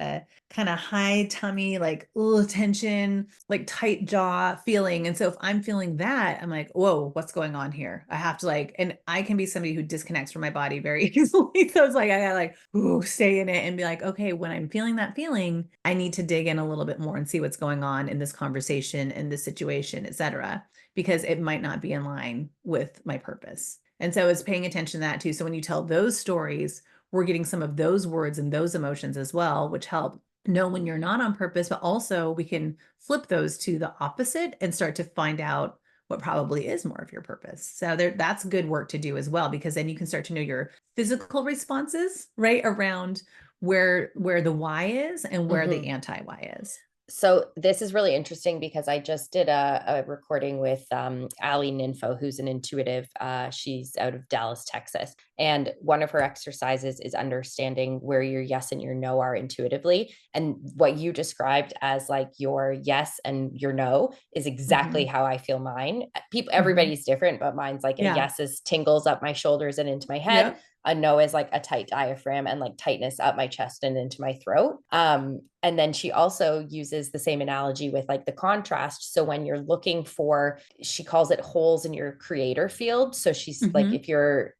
S2: kind of high tummy, like little tension, like tight jaw feeling. And so if I'm feeling that, I'm like, whoa, what's going on here? I have to like, and I can be somebody who disconnects from my body very easily. So it's like, I gotta like, ooh, stay in it and be like, okay, when I'm feeling that feeling, I need to dig in a little bit more and see what's going on in this conversation, in this situation, et cetera, because it might not be in line with my purpose. And so it's paying attention to that too. So when you tell those stories, we're getting some of those words and those emotions as well, which help know when you're not on purpose, but also we can flip those to the opposite and start to find out what probably is more of your purpose. So that's good work to do as well, because then you can start to know your physical responses, right, around where the why is and where the
S1: Mhm.
S2: anti-why is.
S1: So this is really interesting because I just did a recording with Ali Ninfo, who's an intuitive. She's out of Dallas, Texas. And one of her exercises is understanding where your yes and your no are intuitively. And what you described as like your yes and your no is exactly
S2: Mhm.
S1: how I feel mine. People,
S2: Mhm.
S1: everybody's different, but mine's like a
S2: Yeah.
S1: yes is tingles up my shoulders and into my head.
S2: Yep.
S1: A no is like a tight diaphragm and like tightness up my chest and into my throat. And then she also uses the same analogy with like the contrast. So when you're looking for, she calls it holes in your creator field. So she's like,
S2: Mhm.
S1: if you're,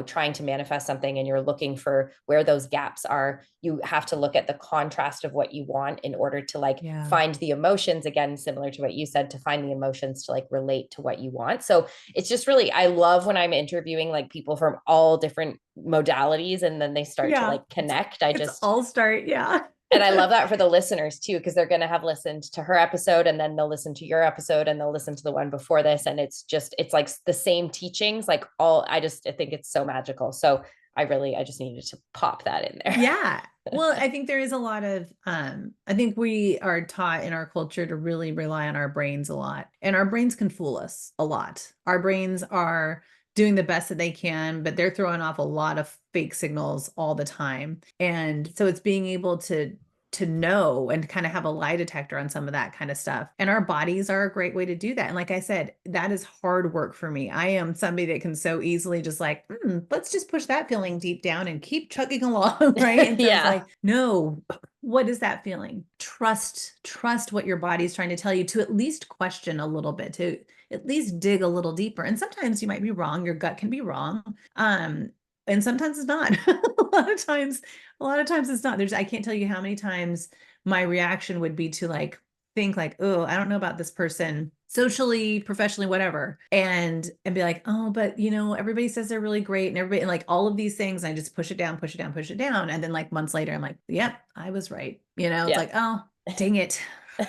S1: trying to manifest something and you're looking for where those gaps are, you have to look at the contrast of what you want in order to like
S2: Yeah.
S1: find the emotions, again, similar to what you said, to find the emotions to like relate to what you want. So it's just really, I love when I'm interviewing like people from all different modalities and then they start to
S2: Yeah.
S1: like connect. I
S2: It's
S1: just,
S2: all start. Yeah.
S1: and I love that for the listeners too, because they're going to have listened to her episode and then they'll listen to your episode and they'll listen to the one before this. And it's like the same teachings, like I think it's so magical. So I just needed to pop that in there.
S2: Yeah. Well, I think there is a lot of I think we are taught in our culture to really rely on our brains a lot. And our brains can fool us a lot. Our brains are doing the best that they can, but they're throwing off a lot of fake signals all the time. And so it's being able to know and kind of have a lie detector on some of that kind of stuff. And our bodies are a great way to do that. And like I said, that is hard work for me. I am somebody that can so easily just like, let's just push that feeling deep down and keep chugging along. Right. And so it's
S1: Yeah.
S2: like, no, what is that feeling? Trust what your body's trying to tell you, to at least question a little bit, to at least dig a little deeper. And sometimes you might be wrong. Your gut can be wrong. And sometimes it's not. A lot of times it's not. I can't tell you how many times my reaction would be to like think like, oh, I don't know about this person socially, professionally, whatever. And be like, oh, but everybody says they're really great and everybody and like all of these things. And I just push it down, push it down, push it down. And then like months later, I'm like, yep, I was right. It's
S1: Yeah.
S2: like, oh, dang it.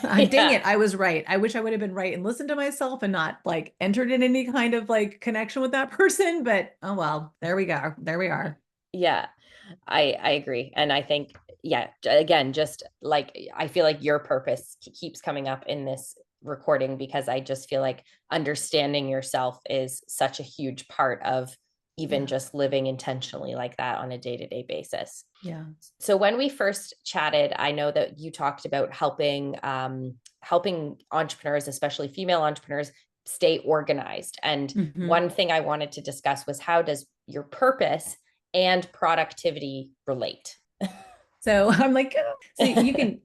S2: Dang
S1: Yeah.
S2: it, I was right. I wish I would have been right and listened to myself and not like entered in any kind of like connection with that person. But oh well, there we go. There we are.
S1: Yeah. I agree. And I think, yeah, again, just like I feel like your purpose keeps coming up in this recording because I just feel like understanding yourself is such a huge part of even
S2: Yeah.
S1: just living intentionally like that on a day-to-day basis.
S2: Yeah.
S1: So when we first chatted, I know that you talked about helping entrepreneurs, especially female entrepreneurs, stay organized. And
S2: Hmm.
S1: one thing I wanted to discuss was how does your purpose and productivity relate?
S2: So I'm like, oh. So you can,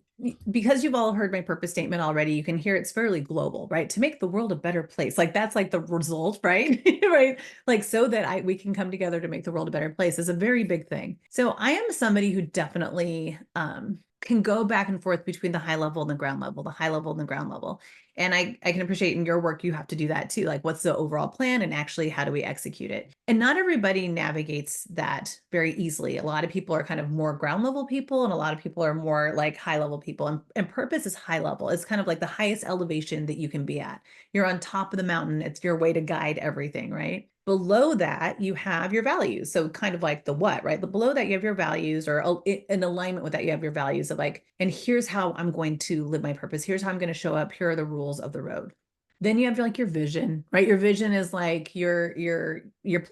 S2: because you've all heard my purpose statement already, you can hear it's fairly global, right? To make the world a better place. Like that's like the result, right? Right. Like so that we can come together to make the world a better place is a very big thing. So I am somebody who definitely can go back and forth between the high level and the ground level, the high level and the ground level. And I can appreciate in your work, you have to do that too. Like, what's the overall plan and actually how do we execute it? And not everybody navigates that very easily. A lot of people are kind of more ground level people, and a lot of people are more like high level people. And purpose is high level. It's kind of like the highest elevation that you can be at. You're on top of the mountain. It's your way to guide everything, right? Below that, you have your values. So kind of like the what, right? But below that, you have your values, or in alignment with that, you have your values of like, and here's how I'm going to live my purpose. Here's how I'm going to show up. Here are the rules of the road. Then you have like your vision, right? Your vision is like your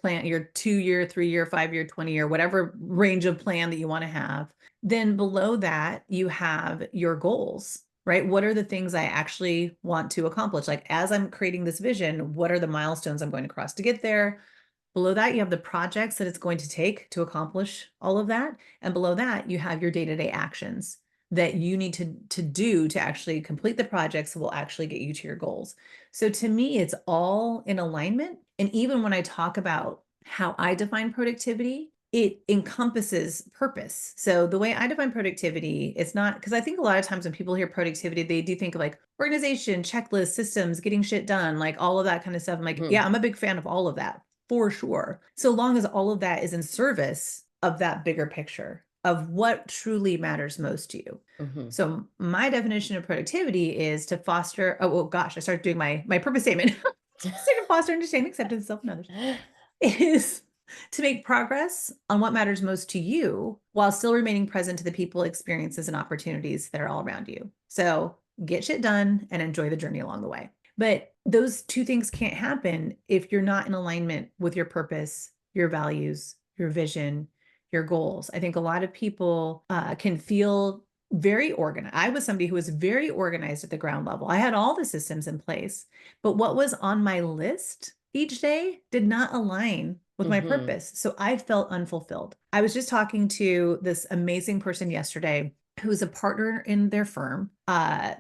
S2: plan, your 2 year, 3 year, 5 year, 20 year, whatever range of plan that you want to have. Then below that, you have your goals, right? What are the things I actually want to accomplish? Like as I'm creating this vision, what are the milestones I'm going to cross to get there? Below that, you have the projects that it's going to take to accomplish all of that. And below that, you have your day-to-day actions. that you need to do to actually complete the projects that will actually get you to your goals. So to me, it's all in alignment. And even when I talk about how I define productivity, it encompasses purpose. So the way I define productivity, it's not, because I think a lot of times when people hear productivity, they do think of like organization, checklists, systems, getting shit done, like all of that kind of stuff. I'm like,
S1: Mhm.
S2: yeah, I'm a big fan of all of that for sure. So long as all of that is in service of that bigger picture of what truly matters most to you.
S1: Mhm.
S2: So my definition of productivity is to foster, oh, well, gosh, I started doing my purpose statement. To foster understanding, acceptance, self, and others is to make progress on what matters most to you while still remaining present to the people, experiences, and opportunities that are all around you. So get shit done and enjoy the journey along the way. But those two things can't happen if you're not in alignment with your purpose, your values, your vision, your goals. I think a lot of people can feel very organized. I was somebody who was very organized at the ground level. I had all the systems in place, but what was on my list each day did not align with my
S1: Mhm.
S2: purpose. So I felt unfulfilled. I was just talking to this amazing person yesterday who's a partner in their firm.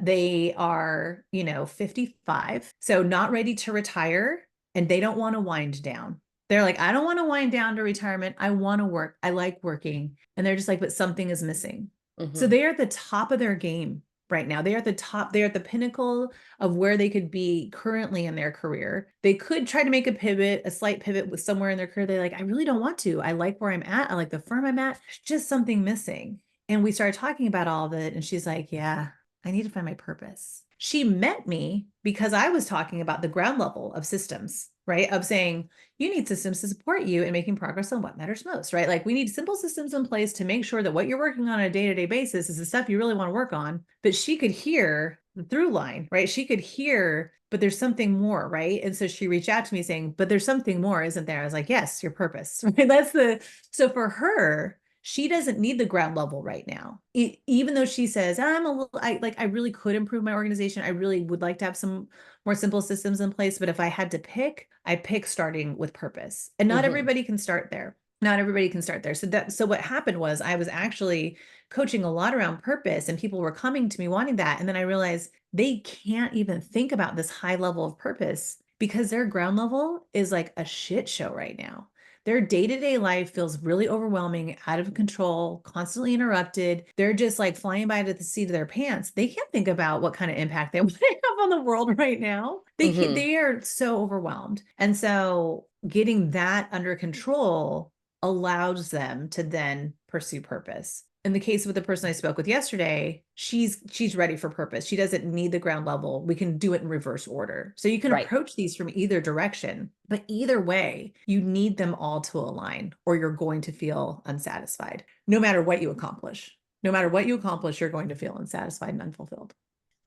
S2: They are, 55, so not ready to retire, and they don't want to wind down. They're like, I don't want to wind down to retirement. I want to work. I like working. And they're just like, but something is missing. So
S1: Mhm.
S2: they are at the top of their game right now. They are at the top, they're at the pinnacle of where they could be currently in their career. They could try to make a pivot, a slight pivot with somewhere in their career. They're like, I really don't want to. I like where I'm at. I like the firm I'm at. There's just something missing. And we started talking about all of it. And she's like, yeah, I need to find my purpose. She met me because I was talking about the ground level of systems, right? Of saying, you need systems to support you in making progress on what matters most, right? Like we need simple systems in place to make sure that what you're working on a day-to-day basis is the stuff you really want to work on. But she could hear the through line, right? She could hear, but there's something more, right? And so she reached out to me saying, but there's something more, isn't there? I was like, yes, your purpose, right? So for her, she doesn't need the ground level right now. Even though she says, I really could improve my organization. I really would like to have some more simple systems in place. But if I had to pick, I pick starting with purpose. And not
S1: Mhm.
S2: everybody can start there. Not everybody can start there. So what happened was I was actually coaching a lot around purpose and people were coming to me wanting that. And then I realized they can't even think about this high level of purpose because their ground level is like a shit show right now. Their day-to-day life feels really overwhelming, out of control, constantly interrupted. They're just like flying by at the seat of their pants. They can't think about what kind of impact they want to have on the world right now.
S1: Mhm.
S2: They are so overwhelmed. And so getting that under control allows them to then pursue purpose. In the case with the person I spoke with yesterday, she's ready for purpose. She doesn't need the ground level. We can do it in reverse order. So you can
S1: Right.
S2: approach these from either direction, but either way, you need them all to align or you're going to feel unsatisfied. No matter what you accomplish. No matter what you accomplish, you're going to feel unsatisfied and unfulfilled.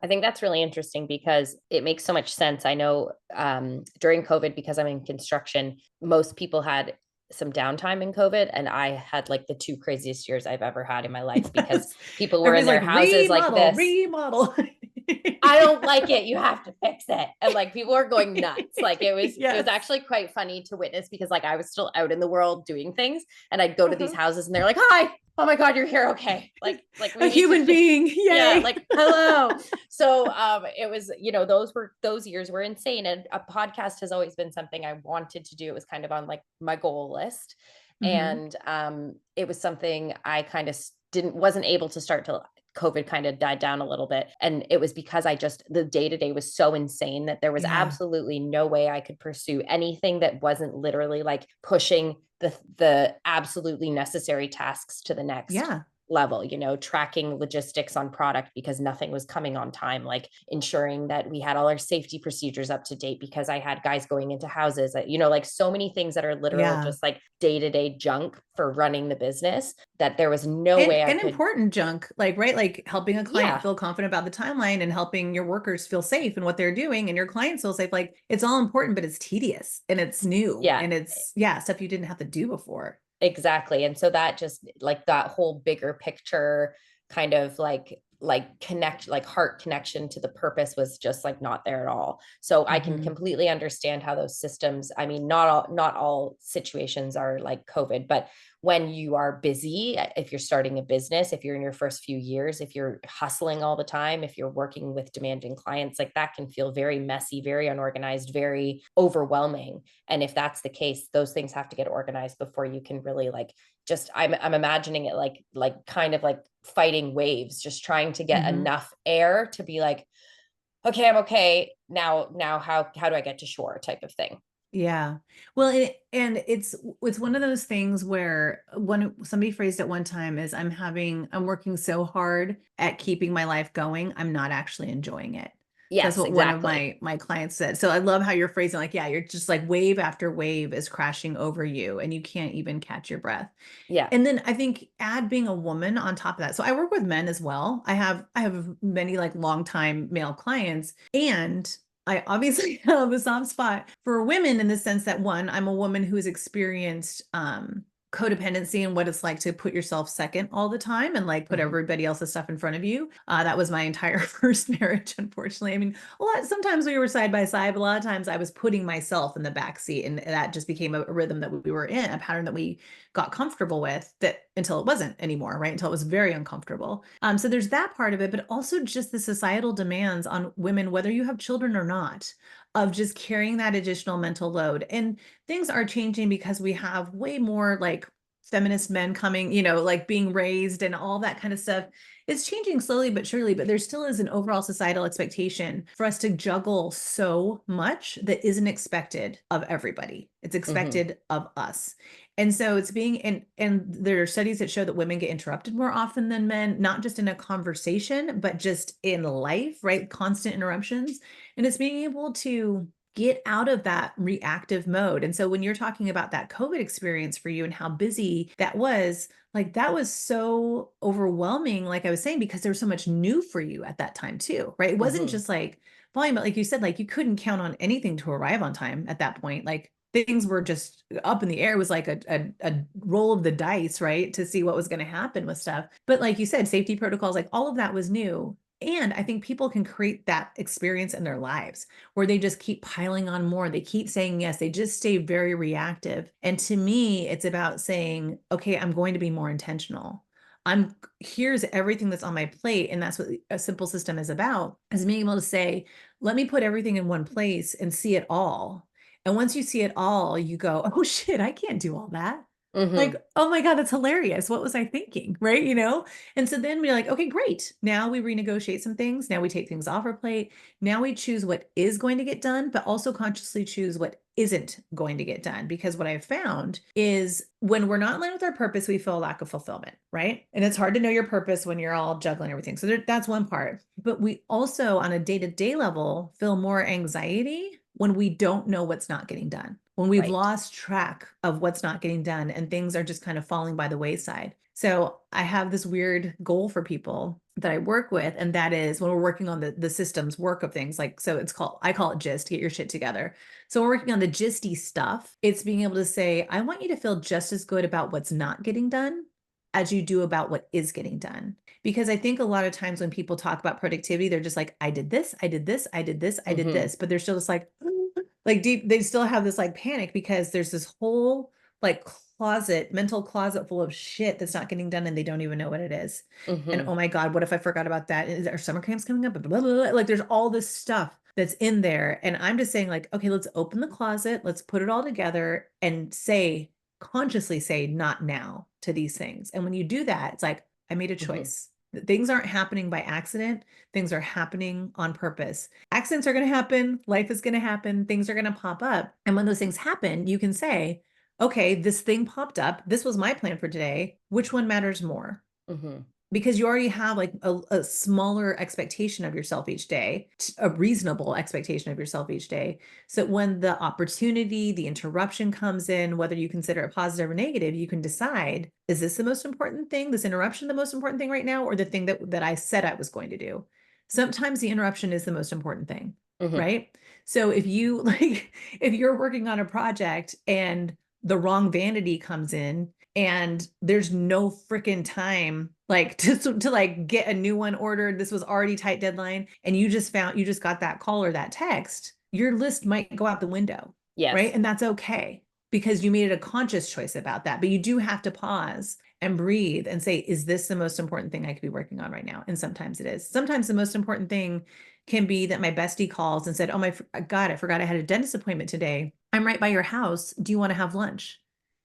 S1: I think that's really interesting because it makes so much sense. I know during COVID, because I'm in construction, most people had some downtime in COVID, and I had like the two craziest years I've ever had in my life because
S2: Yes.
S1: people were in
S2: Everybody's
S1: their
S2: like,
S1: houses like
S2: remodel,
S1: this.
S2: remodel.
S1: I don't
S2: Yeah.
S1: like it. You have to fix it. And like people are going nuts. Like it was
S2: Yes.
S1: actually quite funny to witness because like I was still out in the world doing things and I'd go to these
S2: Uh-huh.
S1: houses and they're like, "Hi. Oh my God, you're here. Okay. Like
S2: A
S1: we need to
S2: human being.
S1: yeah,
S2: Yay.
S1: like hello." So it was, those years were insane. And a podcast has always been something I wanted to do. It was kind of on like my goal list.
S2: Mhm.
S1: And it was something I kind of didn't wasn't able to start till COVID kind of died down a little bit. And it was because the day to day was so insane that there was
S2: Yeah.
S1: absolutely no way I could pursue anything that wasn't literally like pushing the absolutely necessary tasks to the next
S2: Yeah.
S1: level, tracking logistics on product because nothing was coming on time, like ensuring that we had all our safety procedures up to date because I had guys going into houses, like so many things that are literal,
S2: Yeah.
S1: just like day to day junk for running the business that there was no
S2: And
S1: way I
S2: and
S1: could.
S2: important junk, like, right? Like helping a client
S1: Yeah,
S2: feel confident about the timeline and helping your workers feel safe in what they're doing and your clients feel safe. Like it's all important, but it's tedious and it's new
S1: yeah,
S2: and it's yeah, stuff you didn't have to do before.
S1: exactly. And so that just like that whole bigger picture kind of like like heart connection to the purpose was just like not there at all. So I can
S2: Mhm.
S1: completely understand how those systems, I mean, not all situations are like COVID, but when you are busy, if you're starting a business, if you're in your first few years, if you're hustling all the time, if you're working with demanding clients, like that can feel very messy, very unorganized, very overwhelming. And if that's the case, those things have to get organized before you can really like just I'm imagining it like kind of like fighting waves, just trying to get
S2: Mhm.
S1: enough air to be like, okay, I'm okay. Now how do I get to shore type of thing.
S2: Yeah. Well, and it's one of those things where one somebody phrased it one time is I'm working so hard at keeping my life going, I'm not actually enjoying it. That's
S1: Yes,
S2: what one of
S1: exactly.
S2: my clients said. So I love how you're phrasing like, yeah, you're just like wave after wave is crashing over you and you can't even catch your breath.
S1: Yeah.
S2: And then I think add being a woman on top of that. So I work with men as well. I have many like longtime male clients, and I obviously have a soft spot for women in the sense that one, I'm a woman who has experienced codependency and what it's like to put yourself second all the time and like put
S1: Hmm.
S2: everybody else's stuff in front of you. That was my entire first marriage, unfortunately. I mean, a lot sometimes we were side by side, but a lot of times I was putting myself in the back seat, and that just became a rhythm that we were in, a pattern that we got comfortable with that until it wasn't anymore, right? Until it was very uncomfortable. So there's that part of it, but also just the societal demands on women, whether you have children or not, of just carrying that additional mental load. And things are changing because we have way more like feminist men coming, like being raised and all that kind of stuff. It's changing slowly but surely, but there still is an overall societal expectation for us to juggle so much that isn't expected of everybody. It's
S1: Hmm.
S2: expected of us. And so it's being and there are studies that show that women get interrupted more often than men, not just in a conversation, but just in life, right? Constant interruptions. And it's being able to get out of that reactive mode. And so when you're talking about that COVID experience for you and how busy that was, like that was so overwhelming, like I was saying, because there was so much new for you at that time too, right? It wasn't
S1: Hmm.
S2: just like volume, but like you said, like you couldn't count on anything to arrive on time at that point. Like things were just up in the air. It was like a roll of the dice, right? To see what was going to happen with stuff. But like you said, safety protocols, like all of that was new. And I think people can create that experience in their lives where they just keep piling on more. They keep saying yes. They just stay very reactive. And to me, it's about saying, okay, I'm going to be more intentional. Here's everything that's on my plate. And that's what a simple system is about, is being able to say, let me put everything in one place and see it all. And once you see it all, you go, oh shit, I can't do all that. Like,
S1: Hmm.
S2: oh my God, that's hilarious. What was I thinking? Right. And so then we're like, okay, great. Now we renegotiate some things. Now we take things off our plate. Now we choose what is going to get done, but also consciously choose what isn't going to get done. Because what I've found is when we're not in line with our purpose, we feel a lack of fulfillment, right? And it's hard to know your purpose when you're all juggling everything. So that's one part. But we also, on a day-to-day level, feel more anxiety when we don't know what's not getting done, when we've
S1: Right.
S2: lost track of what's not getting done and things are just kind of falling by the wayside. So I have this weird goal for people that I work with, and that is when we're working on the systems work of things, like, so I call it gist, get your shit together. So we're working on the gisty stuff. It's being able to say, I want you to feel just as good about what's not getting done as you do about what is getting done. Because I think a lot of times when people talk about productivity, they're just like, I did this, I did this, I did this, I did
S1: Hmm.
S2: this, but they're still just like deep, they still have this like panic because there's this whole like mental closet full of shit that's not getting done and they don't even know what it is. And
S1: Hmm.
S2: oh my God, what if I forgot about that? Is our summer camps coming up? Blah, blah, blah, blah. Like there's all this stuff that's in there. And I'm just saying, like, okay, let's open the closet, let's put it all together and consciously say, not now to these things. And when you do that, it's like, I made a
S1: Hmm.
S2: choice. Things aren't happening by accident. Things are happening on purpose. Accidents are going to happen. Life is going to happen. Things are going to pop up. And when those things happen, you can say, okay, this thing popped up. This was my plan for today. Which one matters more?
S1: Hmm.
S2: Because you already have like a smaller expectation of yourself each day, a reasonable expectation of yourself each day. So when the opportunity, the interruption comes in, whether you consider it positive or negative, you can decide, is this the most important thing, this interruption the most important thing right now, or the thing that I said I was going to do? Sometimes the interruption is the most important thing,
S1: Hmm.
S2: right? So if you like, if you're working on a project and the wrong vanity comes in, and there's no freaking time like to like get a new one ordered. This was already tight deadline, and you just got that call or that text, your list might go out the window, right?
S1: Yes.
S2: And that's okay because you made it a conscious choice about that. But you do have to pause and breathe and say, is this the most important thing I could be working on right now? And sometimes it is. Sometimes the most important thing can be that my bestie calls and said, oh my God, I forgot I had a dentist appointment today. I'm right by your house. Do you want to have lunch?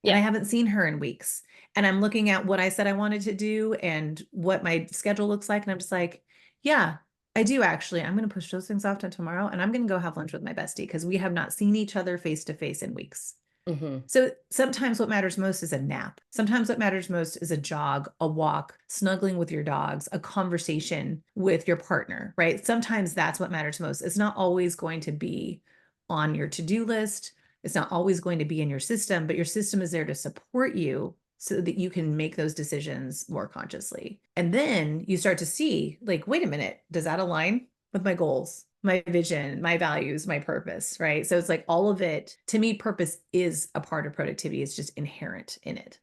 S2: And I
S1: Yeah.
S2: haven't seen her in weeks. And I'm looking at what I said I wanted to do and what my schedule looks like. And I'm just like, yeah, I do actually. I'm going to push those things off to tomorrow, and I'm going to go have lunch with my bestie because we have not seen each other face to face in weeks.
S1: Hmm.
S2: So sometimes what matters most is a nap. Sometimes what matters most is a jog, a walk, snuggling with your dogs, a conversation with your partner, right? Sometimes that's what matters most. It's not always going to be on your to-do list. It's not always going to be in your system, but your system is there to support you so that you can make those decisions more consciously. And then you start to see, like, wait a minute, does that align with my goals, my vision, my values, my purpose, right? So it's like all of it, to me, purpose is a part of productivity. It's just inherent in it.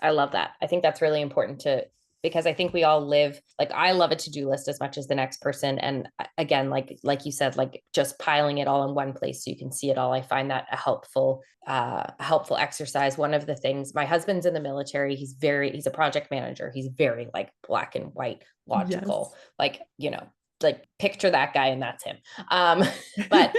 S1: I love that. I think that's really important to, because I think we all live, like I love a to-do list as much as the next person. And again, like you said, like just piling it all in one place so you can see it all. I find that a helpful exercise. One of the things, my husband's in the military, he's a project manager. He's very like black and white, logical,
S2: Yes.
S1: like, like picture that guy and that's him. Um, but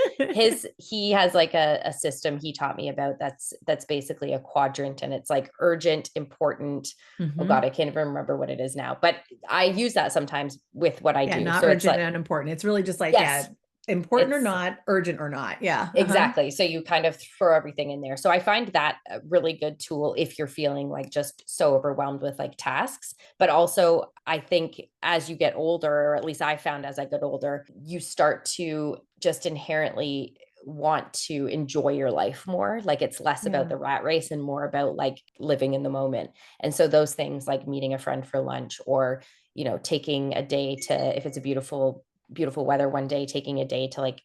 S1: he has like a system he taught me about that's basically a quadrant, and it's like urgent, important. Oh God,
S2: Hmm.
S1: I can't even remember what it is now, but I use that sometimes with what I
S2: Yeah,
S1: do.
S2: not
S1: So it's
S2: urgent
S1: like,
S2: and unimportant. It's really just like, yeah,
S1: yes,
S2: important or
S1: it's
S2: not, urgent or not. Yeah. Uh-huh.
S1: exactly. So you kind of throw everything in there. So I find that a really good tool if you're feeling like just so overwhelmed with like tasks. But also, I think as you get older, or at least I found as I get older, you start to just inherently want to enjoy your life more. Like it's less about
S2: Yeah.
S1: the rat race and more about like living in the moment. And so those things like meeting a friend for lunch, or, taking a day to, if it's a beautiful weather one day, taking a day to like,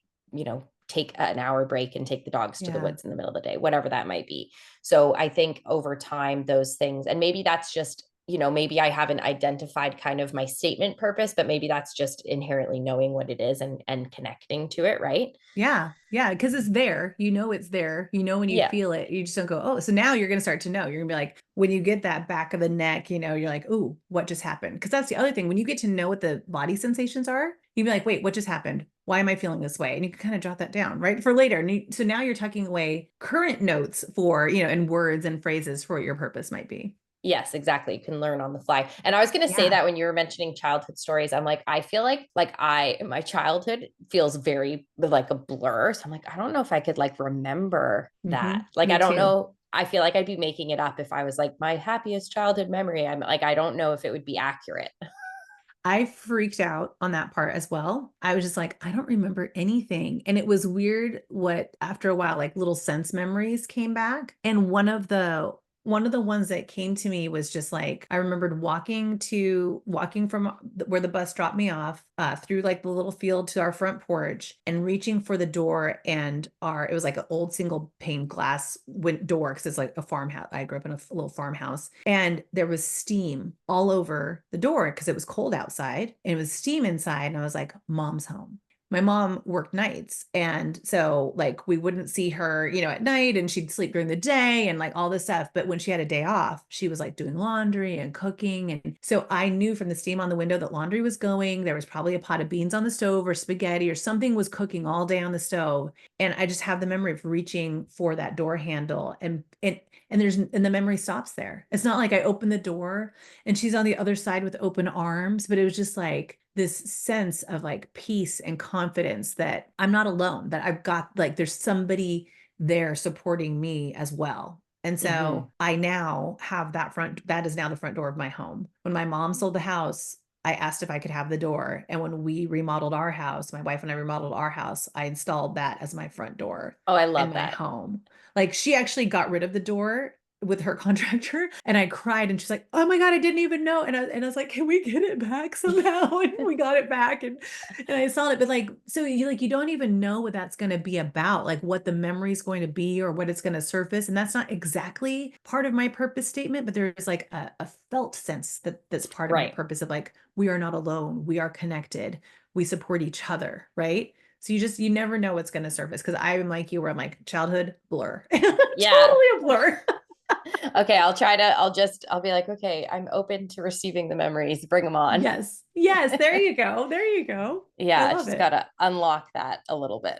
S1: take an hour break and take the dogs to the
S2: Yeah.
S1: woods in the middle of the day, whatever that might be. So I think over time, those things, and maybe that's just, maybe I haven't identified kind of my statement purpose, but maybe that's just inherently knowing what it is and connecting to it, right?
S2: Yeah. Yeah. Because it's there. You know, it's there. You know, when you
S1: Yeah.
S2: feel it, you just don't go, oh, so now you're going to start to know. You're going to be like, when you get that back of the neck, you're like, ooh, what just happened? Because that's the other thing. When you get to know what the body sensations are, you'd be like, wait, what just happened? Why am I feeling this way? And you can kind of jot that down, right? For later. And so now you're tucking away current notes for, and words and phrases for what your purpose might be.
S1: Yes, exactly. You can learn on the fly. And I was going to say
S2: Yeah.
S1: that when you were mentioning childhood stories, I'm like, I feel like my childhood feels very like a blur. So I'm like, I don't know if I could like remember
S2: Hmm.
S1: that. Like, I
S2: Me
S1: don't
S2: too.
S1: know. I feel like I'd be making it up if I was like my happiest childhood memory. I'm like, I don't know if it would be accurate.
S2: I freaked out on that part as well. I was just like, I don't remember anything. And it was weird what after a while, like little sense memories came back. And one of the ones that came to me was just like I remembered walking from where the bus dropped me off through like the little field to our front porch and reaching for the door, and it was like an old single pane glass door because it's like a farmhouse. I grew up in a little farmhouse, and there was steam all over the door because it was cold outside and it was steam inside. And I was like, Mom's home. My mom worked nights. And so like we wouldn't see her, at night, and she'd sleep during the day and like all this stuff. But when she had a day off, she was like doing laundry and cooking. And so I knew from the steam on the window that laundry was going. There was probably a pot of beans on the stove or spaghetti or something was cooking all day on the stove. And I just have the memory of reaching for that door handle, and the memory stops there. It's not like I opened the door and she's on the other side with open arms, but it was just like this sense of like peace and confidence that I'm not alone, that I've got like there's somebody there supporting me as well. And
S1: Mm-hmm.
S2: so I now have that is now the front door of my home. When my mom sold the house, I asked if I could have the door. And when we remodeled our house, my wife and I remodeled our house, I installed that as my front door
S1: Oh, I
S2: in
S1: love
S2: my
S1: that.
S2: home. Like she actually got rid of the door with her contractor, and I cried, and she's like, "Oh my God, I didn't even know." And I was like, "Can we get it back somehow?" And we got it back, and I saw it. But like, so you don't even know what that's going to be about, like what the memory is going to be or what it's going to surface. And that's not exactly part of my purpose statement, but there's like a felt sense that's part of my
S1: Right.
S2: purpose of like, we are not alone, we are connected, we support each other, right? So you never know what's going to surface, because I'm like you, where I'm like, childhood blur,
S1: Yeah.
S2: totally a blur.
S1: Okay, I'll be like, okay, I'm open to receiving the memories. Bring them on.
S2: Yes. Yes. There you go. There you go. I
S1: Yeah, I
S2: love
S1: just
S2: it.
S1: gotta unlock that a little bit.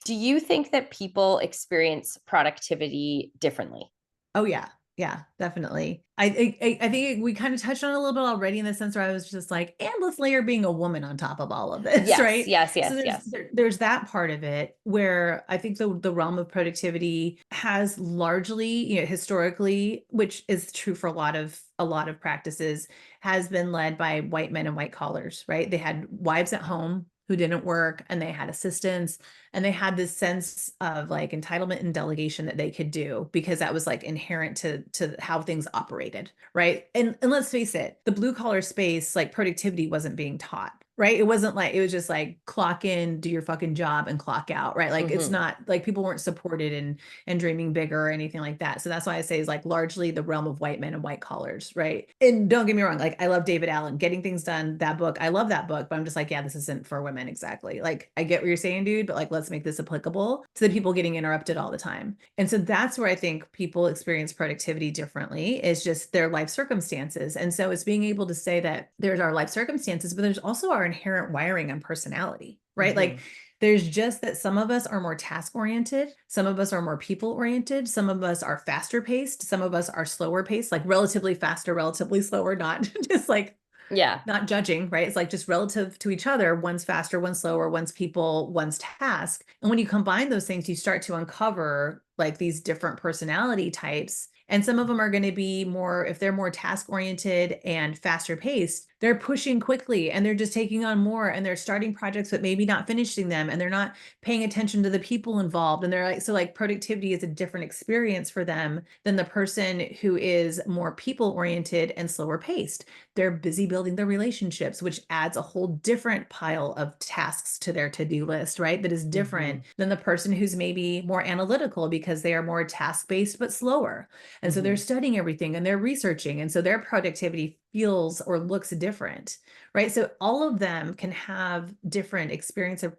S1: Do you think that people experience productivity differently?
S2: Oh yeah. Yeah, definitely. I think we kind of touched on it a little bit already, in the sense where I was just like, and let's layer being a woman on top of all of this,
S1: Yes,
S2: right?
S1: yes,
S2: So
S1: yes, yes.
S2: there's that part of it where I think the realm of productivity has largely, historically, which is true for a lot of practices, has been led by white men and white collars, right? They had wives at home who didn't work, and they had assistants, and they had this sense of like entitlement and delegation that they could do, because that was like inherent to how things operated, right? And let's face it, the blue collar space, like productivity wasn't being taught, right? It wasn't like, it was just like clock in, do your fucking job, and clock out, right? Like it's
S1: Hmm.
S2: not like people weren't supported in and dreaming bigger or anything like that. So that's why I say is like largely the realm of white men and white collars, right? And don't get me wrong, like I love David Allen, Getting Things Done, that book. I love that book, but I'm just like, yeah, this isn't for women exactly. Like I get what you're saying, dude, but like let's make this applicable to the people getting interrupted all the time. And so that's where I think people experience productivity differently, is just their life circumstances. And so it's being able to say that there's our life circumstances, but there's also our inherent wiring and personality, right? Like
S1: Hmm.
S2: there's just that some of us are more task oriented, some of us are more people oriented, some of us are faster paced, some of us are slower paced, like relatively faster, relatively slower, not just like
S1: Yeah.
S2: not judging, right? It's like just relative to each other. One's faster, one's slower, one's people, one's task. And when you combine those things, you start to uncover like these different personality types. And some of them are going to be more, if they're more task oriented and faster paced, they're pushing quickly and they're just taking on more, and they're starting projects, but maybe not finishing them. And they're not paying attention to the people involved. And they're like, so like productivity is a different experience for them than the person who is more people oriented and slower paced. They're busy building their relationships, which adds a whole different pile of tasks to their to-do list, right? That is different
S1: Hmm.
S2: than the person who's maybe more analytical, because they are more task-based but slower. And so they're
S1: Hmm.
S2: studying everything and they're researching. And so their productivity feels or looks different, right? So all of them can have different experience of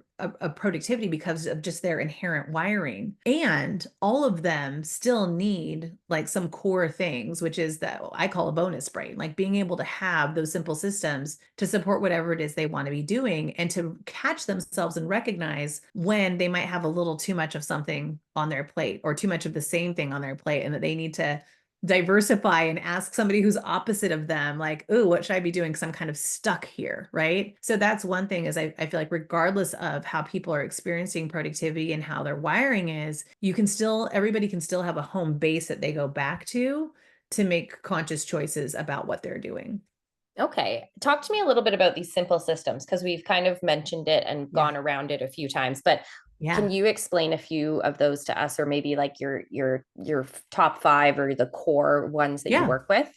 S2: productivity because of just their inherent wiring. And all of them still need like some core things, which is that I call a bonus brain, like being able to have those simple systems to support whatever it is they want to be doing, and to catch themselves and recognize when they might have a little too much of something on their plate, or too much of the same thing on their plate, and that they need to diversify and ask somebody who's opposite of them, like, oh, what should I be doing? Because I'm kind of stuck here, right? So that's one thing, is I feel like regardless of how people are experiencing productivity and how their wiring is, everybody can still have a home base that they go back to make conscious choices about what they're doing.
S1: Okay. Talk to me a little bit about these simple systems, because we've kind of mentioned it and
S2: Yeah.
S1: gone around it a few times, but can
S2: Yeah.
S1: you explain a few of those to us, or maybe like your top five or the core ones that you
S2: Yeah.
S1: work with?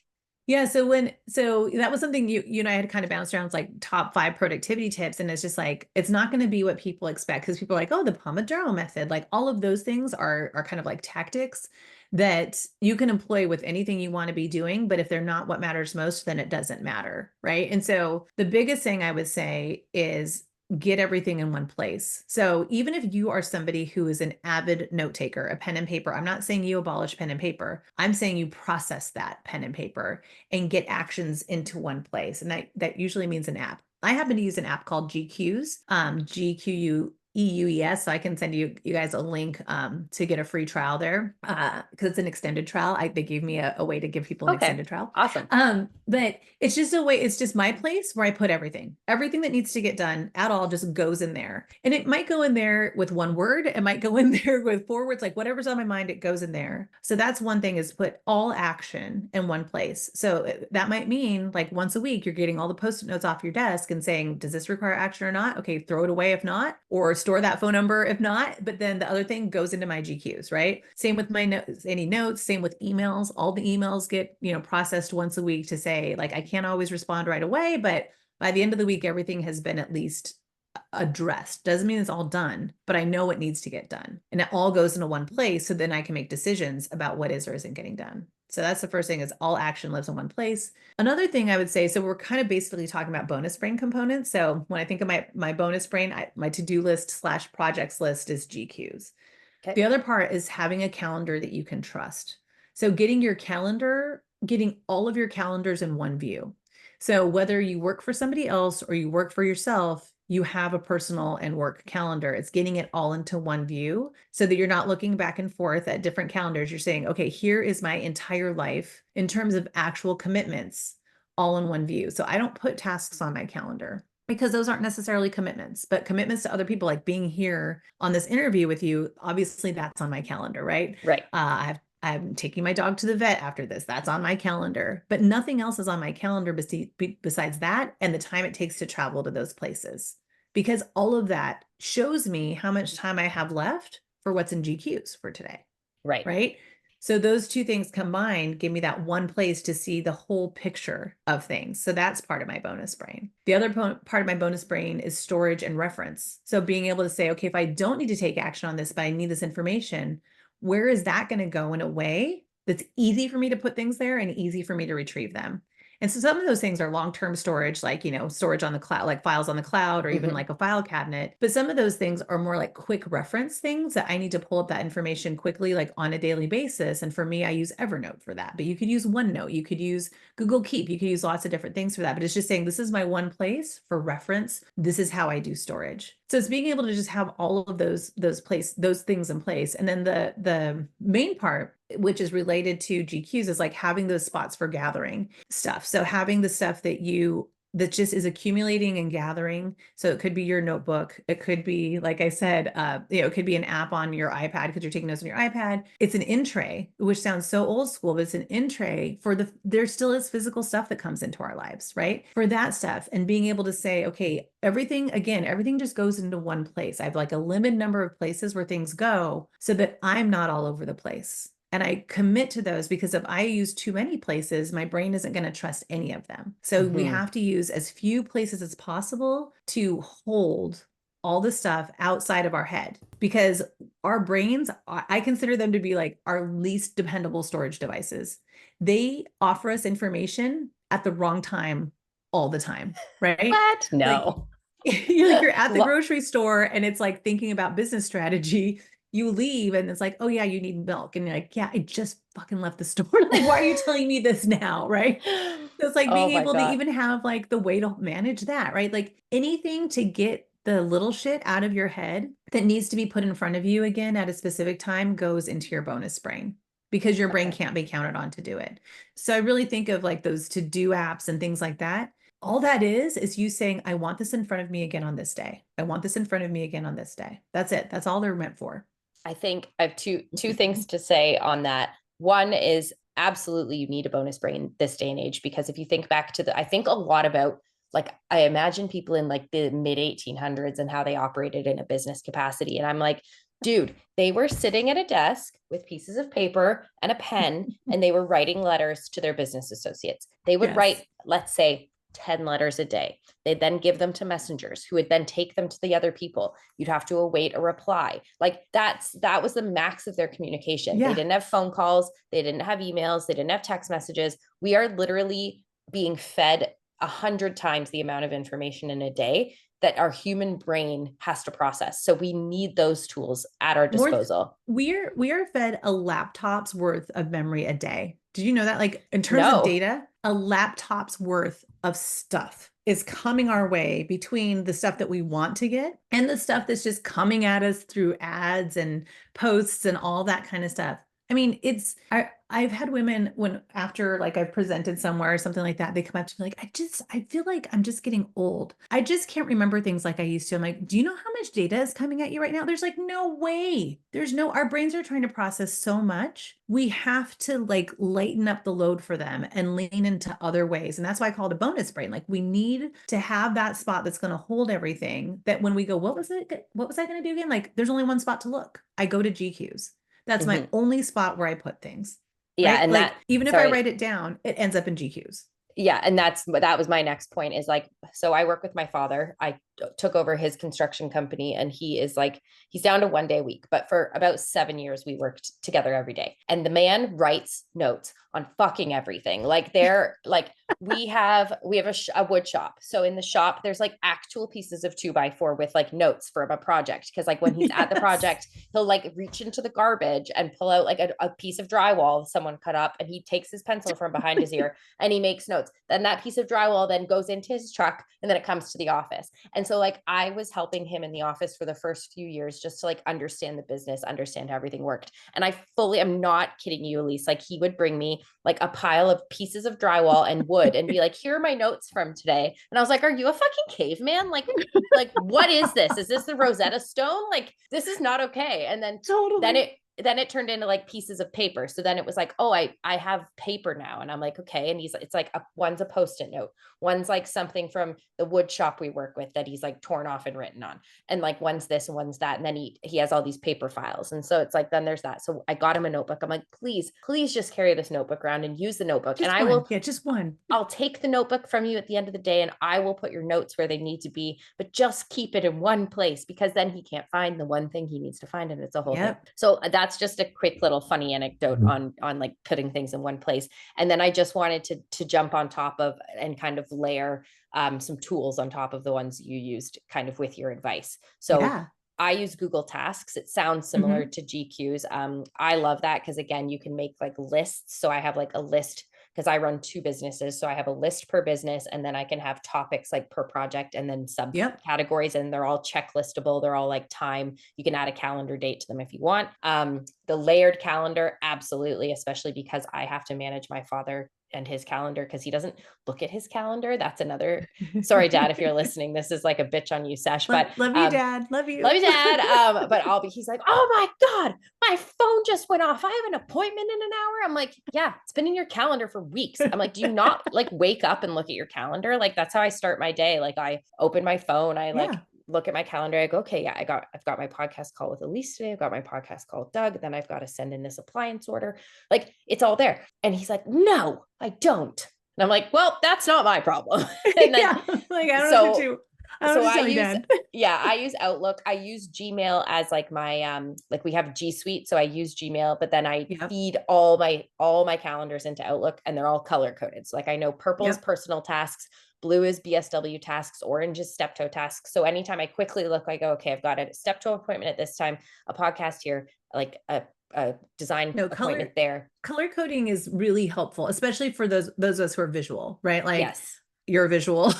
S2: Yeah, so that was something you and I had kind of bounced around. It's like top 5 productivity tips, and it's just like it's not going to be what people expect, because people are like, oh, the Pomodoro method, like all of those things are kind of like tactics that you can employ with anything you want to be doing, but if they're not what matters most, then it doesn't matter, right? And so the biggest thing I would say is get everything in one place. So even if you are somebody who is an avid note taker, a pen and paper, I'm not saying you abolish pen and paper. I'm saying you process that pen and paper and get actions into one place. And that usually means an app. I happen to use an app called GQs, GQUEUES. So I can send you guys a link to get a free trial there, because it's an extended trial. They gave me a way to give people an
S1: Okay.
S2: extended trial.
S1: Awesome.
S2: But it's just a way, it's just my place where I put everything. Everything that needs to get done at all just goes in there. And it might go in there with one word, it might go in there with 4 words, like whatever's on my mind, it goes in there. So that's one thing, is put all action in one place. So that might mean like once a week, you're getting all the post-it notes off your desk and saying, does this require action or not? Okay, throw it away if not, or start store that phone number if not, but then the other thing goes into my GQs, right? Same with my notes, any notes, same with emails. All the emails get, processed once a week to say, like, I can't always respond right away, but by the end of the week, everything has been at least addressed. Doesn't mean it's all done, but I know what needs to get done. And it all goes into one place. So then I can make decisions about what is or isn't getting done. So that's the first thing, is all action lives in one place. Another thing I would say, so we're kind of basically talking about bonus brain components. So when I think of my bonus brain, my to-do list / projects list is GQs.
S1: Okay.
S2: The other part is having a calendar that you can trust. So getting all of your calendars in one view. So whether you work for somebody else or you work for yourself, you have a personal and work calendar. It's getting it all into one view so that you're not looking back and forth at different calendars. You're saying, okay, here is my entire life in terms of actual commitments, all in one view. So I don't put tasks on my calendar because those aren't necessarily commitments, but commitments to other people, like being here on this interview with you, obviously that's on my calendar, right?
S1: Right.
S2: I'm taking my dog to the vet after this. That's on my calendar, but nothing else is on my calendar besides that and the time it takes to travel to those places, because all of that shows me how much time I have left for what's in GQs for today.
S1: Right.
S2: Right. So those two things combined give me that one place to see the whole picture of things. So that's part of my bonus brain. The other part of my bonus brain is storage and reference. So being able to say, okay, if I don't need to take action on this, but I need this information, where is that going to go in a way that's easy for me to put things there and easy for me to retrieve them? And so some of those things are long-term storage, like, storage on the cloud, like files on the cloud, or even like a file cabinet. But some of those things are more like quick reference things that I need to pull up that information quickly, like on a daily basis. And for me, I use Evernote for that. But you could use OneNote, you could use Google Keep, you could use lots of different things for that. But it's just saying, this is my one place for reference. This is how I do storage. So it's being able to just have all of those things in place. And then the main part, which is related to GQs, is like having those spots for gathering stuff. So having the stuff that just is accumulating and gathering. So it could be your notebook. It could be, like I said, it could be an app on your iPad because you're taking notes on your iPad. It's an in tray, which sounds so old school, but it's an in tray for there still is physical stuff that comes into our lives, right? For that stuff, and being able to say, okay, everything just goes into one place. I have like a limited number of places where things go so that I'm not all over the place. And I commit to those, because if I use too many places, my brain isn't going to trust any of them. So we have to use as few places as possible to hold all the stuff outside of our head, because our brains, I consider them to be like our least dependable storage devices. They offer us information at the wrong time all the time, right?
S1: What? No.
S2: You're at the grocery store and it's like thinking about business strategy. You leave and it's like, oh yeah, you need milk. And you're like, yeah, I just fucking left the store. Like, why are you telling me this now? Right. So it's like being able to even have like the way to manage that, right? Like anything to get the little shit out of your head that needs to be put in front of you again at a specific time goes into your bonus brain, because your brain can't be counted on to do it. So I really think of like those to-do apps and things like that. All that is you saying, I want this in front of me again on this day. I want this in front of me again on this day. That's it. That's all they're meant for.
S1: I think I have two things to say on that. One is absolutely you need a bonus brain this day and age, because if you think back to I think a lot about, like, I imagine people in like the mid 1800s and how they operated in a business capacity. And I'm like, dude, they were sitting at a desk with pieces of paper and a pen, and they were writing letters to their business associates. They would write, let's say, 10 letters a day. They'd then give them to messengers who would then take them to the other people. You'd have to await a reply. Like that was the max of their communication. They didn't have phone calls. They didn't have emails. They didn't have text messages. We are literally being fed 100 times the amount of information in a day that our human brain has to process. So we need those tools at our disposal.
S2: We are fed a laptop's worth of memory a day. Did you know that? Like in terms of data, a laptop's worth of stuff is coming our way between the stuff that we want to get and the stuff that's just coming at us through ads and posts and all that kind of stuff. I mean, I've had women when after like I've presented somewhere or something like that, they come up to me like, I feel like I'm just getting old. I just can't remember things like I used to. I'm like, do you know how much data is coming at you right now? There's like no way. Our brains are trying to process so much. We have to like lighten up the load for them and lean into other ways. And that's why I call it a bonus brain. Like we need to have that spot that's going to hold everything that when we go, what was it? What was I going to do again? Like there's only one spot to look. I go to GQs. That's my
S1: Mhm.
S2: only spot where I put things,
S1: Yeah.
S2: right?
S1: And
S2: Like
S1: that,
S2: even if I
S1: sorry.
S2: write it down, it ends up in GQs.
S1: Yeah, and that was my next point is like, so I work with my father. I took over his construction company, and he is like, he's down to 1 day a week, but for about 7 years we worked together every day, and the man writes notes on fucking everything. Like they're like, we have a wood shop, so in the shop there's like actual pieces of 2x4 with like notes for a project, because like when he's at the
S2: Yes.
S1: project, he'll like reach into the garbage and pull out like a piece of drywall someone cut up, and he takes his pencil from behind his ear and he makes notes. Then that piece of drywall then goes into his truck, and then it comes to the office. And so like I was helping him in the office for the first few years just to like understand the business, understand how everything worked. And I'm not kidding you, Elise. Like he would bring me like a pile of pieces of drywall and wood and be like, here are my notes from today. And I was like, are you a fucking caveman? Like what is this? Is this the Rosetta Stone? Like this is not okay. And then
S2: Totally.
S1: it turned into like pieces of paper. So then it was like, oh, I have paper now. And I'm like, okay. And it's like one's a post-it note. One's like something from the wood shop we work with that he's like torn off and written on. And like one's this and one's that. And then he has all these paper files. And so it's like, then there's that. So I got him a notebook. I'm like, please just carry this notebook around and use the notebook. And
S2: Just one. Yeah, just one.
S1: I'll take the notebook from you at the end of the day, and I will put your notes where they need to be, but just keep it in one place, because then he can't find the one thing he needs to find, and it's a whole thing.
S2: Yep.
S1: So that's just a quick little funny anecdote on like putting things in one place. And then I just wanted to jump on top of and kind of layer some tools on top of the ones you used kind of with your advice. So
S2: Yeah.
S1: I use Google Tasks. It sounds similar
S2: Hmm.
S1: to GQs. I love that because again, you can make like lists. So I have like a list because I run two businesses. So I have a list per business, and then I can have topics like per project and then
S2: Yep.
S1: subcategories, and they're all checklistable. They're all like time. You can add a calendar date to them if you want. The layered calendar, absolutely, especially because I have to manage my father and his calendar because he doesn't look at his calendar. That's another, sorry, dad, if you're listening, this is like a bitch on you sesh, but
S2: Love you, Dad. Love
S1: love
S2: you.
S1: you, dad. But he's like, oh my God, my phone just went off. I have an appointment in an hour. I'm like, yeah, it's been in your calendar for weeks. I'm like, do you not like wake up and look at your calendar? Like, that's how I start my day. Like, I open my phone, I like
S2: Yeah.
S1: look at my calendar. I go, okay, yeah, I've got my podcast call with Elise today. I've got my podcast call with Doug. Then I've got to send in this appliance order. Like, it's all there. And he's like, no, I don't. And I'm like, well, that's not my problem. And then
S2: Yeah. Like, I don't know what to
S1: so
S2: do. I don't know
S1: so
S2: what to
S1: I
S2: tell you,
S1: use
S2: Dad.
S1: I use Outlook. I use Gmail as like my like we have G Suite, so I use Gmail, but then I
S2: Yep.
S1: feed all my calendars into Outlook, and they're all color coded. So like I know purple is
S2: Yep.
S1: personal tasks, blue is BSW tasks, orange is steptoe tasks. So anytime I quickly look, I go, okay, I've got a steptoe appointment at this time, a podcast here, like a design
S2: No,
S1: appointment there.
S2: color coding is really helpful, especially for those of us who are visual, right? Like
S1: Yes.
S2: you're visual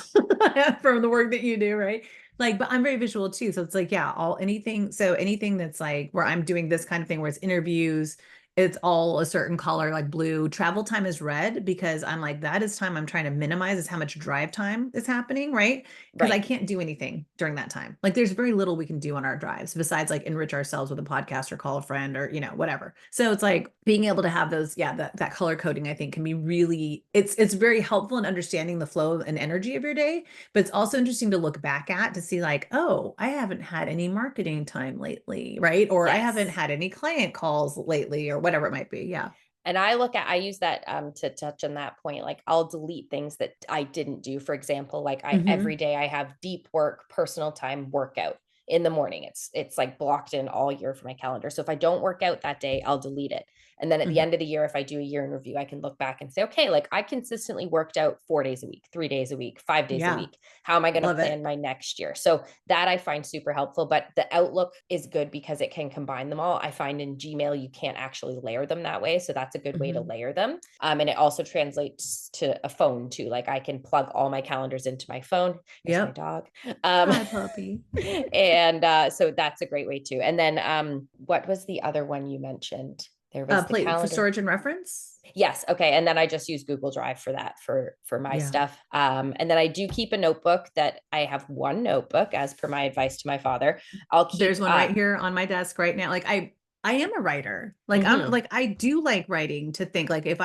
S2: from the work that you do, right? Like, but I'm very visual too. So it's like, yeah, anything that's like where I'm doing this kind of thing where it's interviews, it's all a certain color, like blue. Travel time is red because I'm like, that is time I'm trying to minimize is how much drive time is happening, right? Because I
S1: Right.
S2: can't do anything during that time. Like there's very little we can do on our drives besides like enrich ourselves with a podcast or call a friend or, whatever. So it's like being able to have those, yeah, that color coding, I think can be really, it's very helpful in understanding the flow and energy of your day, but it's also interesting to look back at to see like, oh, I haven't had any marketing time lately, right? Or I haven't
S1: Yes.
S2: had any client calls lately or whatever it might be. Yeah.
S1: And I use that to touch on that point. Like I'll delete things that I didn't do. For example, like every
S2: Hmm.
S1: day I have deep work, personal time workout in the morning. It's like blocked in all year for my calendar. So if I don't work out that day, I'll delete it. And then at the
S2: Hmm.
S1: end of the year, if I do a year in review, I can look back and say, okay, like I consistently worked out 4 days a week, 3 days a week, 5 days a
S2: Yeah.
S1: week. How am I going to
S2: Love
S1: plan
S2: it.
S1: my next year? So that I find super helpful. But the Outlook is good because it can combine them all. I find in Gmail, you can't actually layer them that way. So that's a good way to
S2: Hmm.
S1: layer them. And it also translates to a phone too. Like I can plug all my calendars into my phone. There's my
S2: Yep.
S1: dog. Um,
S2: Hi, puppy.
S1: and so that's a great way too. And then what was the other one you mentioned? There was the
S2: Plate for
S1: calendar.
S2: storage and reference.
S1: Yes. Okay. And then I just use Google Drive for that for my
S2: Yeah.
S1: stuff. And then I do keep a notebook that I have one notebook as per my advice to my father. I'll keep
S2: There's one right here on my desk right now. Like I am a writer. Like I'm
S1: mhm.
S2: like I do like writing to think like if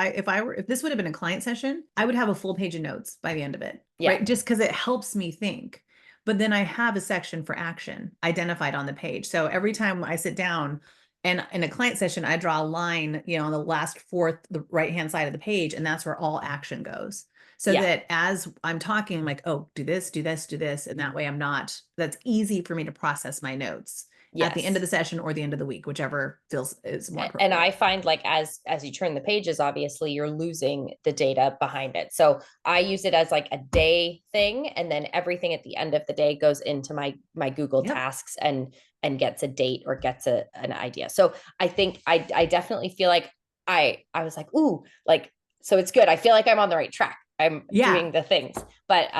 S2: this would have been a client session, I would have a full page of notes by the end of it,
S1: Yeah.
S2: right? Just because it helps me think. But then I have a section for action identified on the page. So every time I sit down and in a client session, I draw a line, on the last fourth, the right hand side of the page, and that's where all action goes. So
S1: Yeah.
S2: that as I'm talking, I'm like, oh, do this, do this, do this. And that way that's easy for me to process my notes at the end of
S1: Yes.
S2: the session or the end of the week, whichever feels is more
S1: And I
S2: appropriate.
S1: find like as you turn the pages, obviously you're losing the data behind it. So I use it as like a day thing, and then everything at the end of the day goes into my Google
S2: Yep.
S1: tasks and gets a date or gets an idea. So I think I definitely feel like I was like, ooh, like, so it's good. I feel like I'm on the right track. I'm
S2: Yeah.
S1: doing the things. But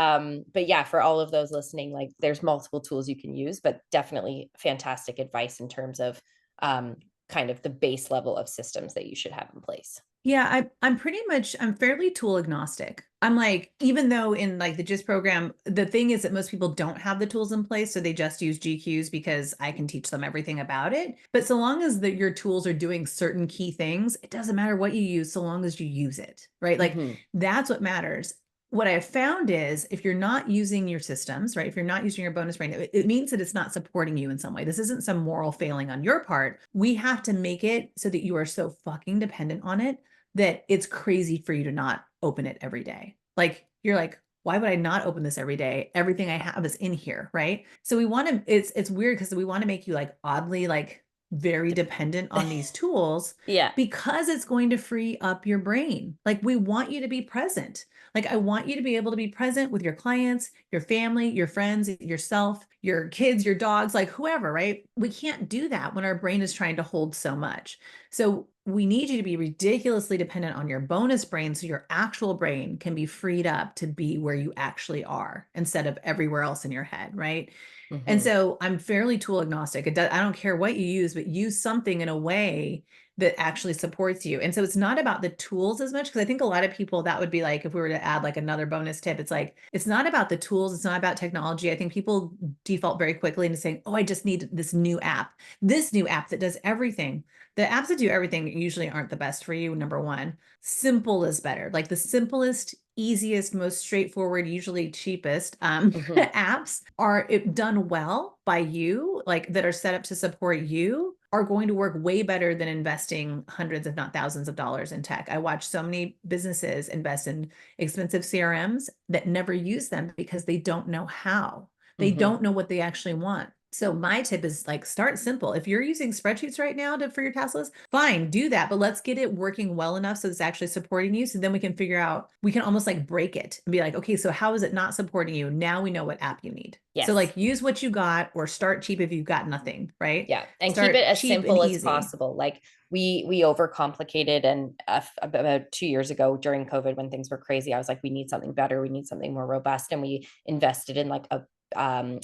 S1: yeah, for all of those listening, like there's multiple tools you can use, but definitely fantastic advice in terms of um kind of the base level of systems that you should have in place.
S2: Yeah, I'm fairly tool agnostic. I'm like, even though in like the GIST program, the thing is that most people don't have the tools in place, so they just use GQs because I can teach them everything about it. But so long as your tools are doing certain key things, it doesn't matter what you use, so long as you use it, right? Like
S1: Mm-hmm.
S2: that's what matters. What I have found is if you're not using your systems, right? If you're not using your bonus brain, it means that it's not supporting you in some way. This isn't some moral failing on your part. We have to make it so that you are so fucking dependent on it that it's crazy for you to not open it every day. Like you're like, why would I not open this every day? Everything I have is in here, right? So we want to, it's weird because we want to make you like oddly like very dependent on these tools
S1: Yeah.
S2: because it's going to free up your brain. Like we want you to be present. Like I want you to be able to be present with your clients, your family, your friends, yourself, your kids, your dogs, like whoever, right? We can't do that when our brain is trying to hold so much. So we need you to be ridiculously dependent on your bonus brain so your actual brain can be freed up to be where you actually are instead of everywhere else in your head, right? And
S1: Mm-hmm.
S2: so I'm fairly tool agnostic. I don't care what you use, but use something in a way that actually supports you. And so it's not about the tools as much because I think a lot of people that would be like if we were to add like another bonus tip, it's like it's not about the tools, it's not about technology. I think people default very quickly into saying, "Oh, I just need this new app. This new app that does everything." The apps that do everything usually aren't the best for you, number one. Simple is better. Like the simplest, easiest, most straightforward, usually cheapest
S1: Mm-hmm.
S2: apps are done well by you, like that are set up to support you, are going to work way better than investing hundreds, if not thousands of dollars in tech. I watch so many businesses invest in expensive CRMs that never use them because they don't know how. They
S1: Mm-hmm.
S2: don't know what they actually want. So my tip is like start simple. If you're using spreadsheets right now for your task list, fine, do that, but let's get it working well enough so it's actually supporting you. So then we can figure out, we can almost like break it and be like, okay, so how is it not supporting you? Now we know what app you need. So
S1: Yes.
S2: like use what you got or start cheap if you've got nothing, right?
S1: Yeah. And keep it
S2: Start
S1: as
S2: cheap and
S1: simple as
S2: easy.
S1: possible. Like we overcomplicated, and about 2 years ago during COVID when things were crazy, I was like, we need something better. We need something more robust. And we invested in like a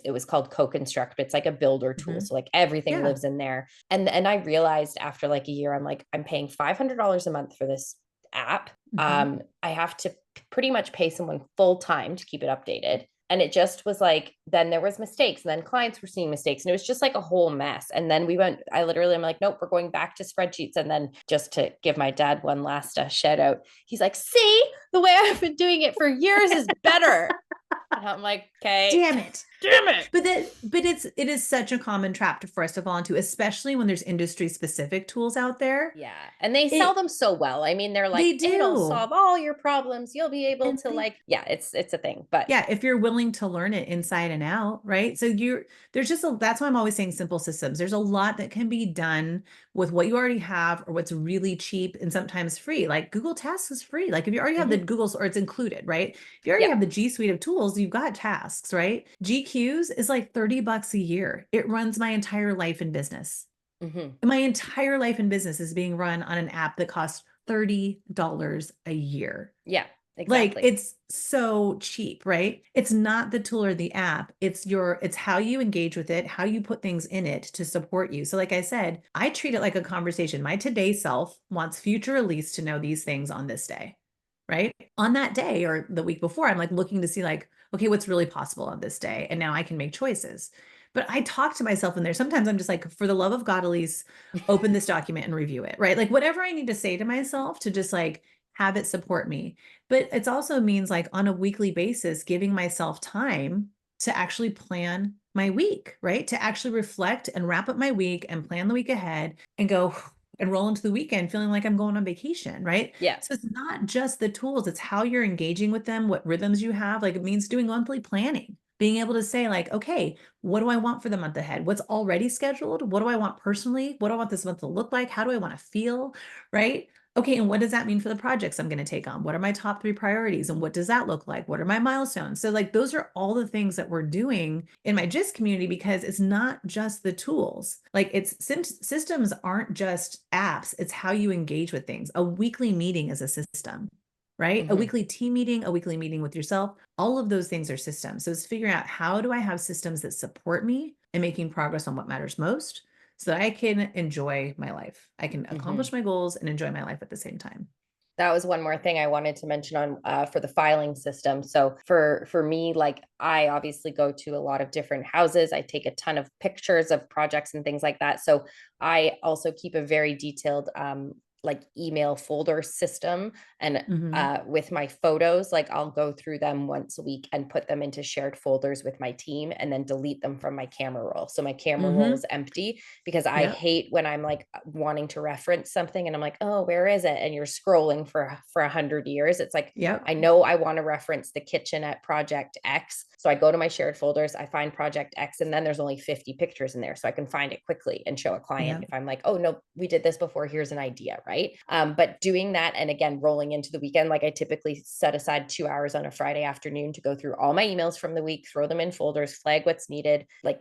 S1: it was called co-construct, but it's like a builder tool,
S2: Mhm.
S1: so like everything
S2: Yeah.
S1: lives in there. And I realized after like a year, I'm like, I'm paying $500 a month for this app.
S2: Mhm.
S1: I have to pretty much pay someone full time to keep it updated. And it just was like, then there was mistakes, and then clients were seeing mistakes, and it was just like a whole mess. And then I literally am like, nope, we're going back to spreadsheets. And then just to give my dad one last shout out, he's like, see, the way I've been doing it for years is better. And I'm like, okay,
S2: Damn it.
S1: damn it.
S2: But it is such a common trap for us to fall into, especially when there's industry specific tools out there.
S1: Yeah. And they sell
S2: It
S1: them so well. I mean, they're like,
S2: they
S1: it'll
S2: do.
S1: solve all your problems. You'll be able
S2: And
S1: to
S2: they
S1: like, yeah, it's a thing. But
S2: Yeah, if you're willing to learn it inside and out, right? So there's just that's why I'm always saying simple systems. There's a lot that can be done with what you already have or what's really cheap and sometimes free. Like Google Tasks is free. Like if you already have the
S1: mhm,
S2: Google's or it's included, right? If you already
S1: yeah.
S2: have the G Suite of tools, you've got tasks, right? GQs is like 30 bucks a year. It runs my entire life in business.
S1: Hmm.
S2: My entire life in business is being run on an app that costs $30 a year.
S1: Yeah.
S2: Like
S1: Exactly.
S2: it's so cheap, right? It's not the tool or the app. It's how you engage with it, how you put things in it to support you. So like I said, I treat it like a conversation. My today self wants future Elise to know these things on this day, right? On that day or the week before, I'm like looking to see like, okay, what's really possible on this day? And now I can make choices. But I talk to myself in there. Sometimes I'm just like, for the love of God, Elise, open this document and review it, right? Like whatever I need to say to myself to just like have it support me. But it also means like on a weekly basis, giving myself time to actually plan my week, right? To actually reflect and wrap up my week and plan the week ahead and go and roll into the weekend feeling like I'm going on vacation, right?
S1: Yeah.
S2: So it's not just the tools, it's how you're engaging with them, what rhythms you have. Like it means doing monthly planning, being able to say, like, okay, what do I want for the month ahead? What's already scheduled? What do I want personally? What do I want this month to look like? How do I want to feel? Right? Okay, and what does that mean for the projects I'm going to take on? What are my top 3 priorities? And what does that look like? What are my milestones? So, like, those are all the things that we're doing in my GIST community because it's not just the tools. Like, systems aren't just apps, it's how you engage with things. A weekly meeting is a system, right? A
S1: Hmm.
S2: weekly team meeting, a weekly meeting with yourself, all of those things are systems. So, it's figuring out how do I have systems that support me and making progress on what matters most so that I can enjoy my life. I can
S1: Hmm.
S2: accomplish my goals and enjoy my life at the same time.
S1: That was one more thing I wanted to mention on for the filing system. So for me, like I obviously go to a lot of different houses. I take a ton of pictures of projects and things like that. So I also keep a very detailed like email folder system, and
S2: Hmm.
S1: with my photos, like I'll go through them once a week and put them into shared folders with my team and then delete them from my camera roll. So my camera roll
S2: Hmm.
S1: is empty because I
S2: Yep.
S1: hate when I'm like wanting to reference something and I'm like, oh, where is it? And you're scrolling for 100 years. It's like
S2: Yep.
S1: I know I want to reference the kitchen at Project X. So I go to my shared folders, I find Project X, and then there's only 50 pictures in there. So I can find it quickly and show a client if
S2: Yep.
S1: I'm like, oh, no, we did this before. Here's an idea, right? But doing that and again, rolling into the weekend, like I typically set aside 2 hours on a Friday afternoon to go through all my emails from the week, throw them in folders, flag what's needed, like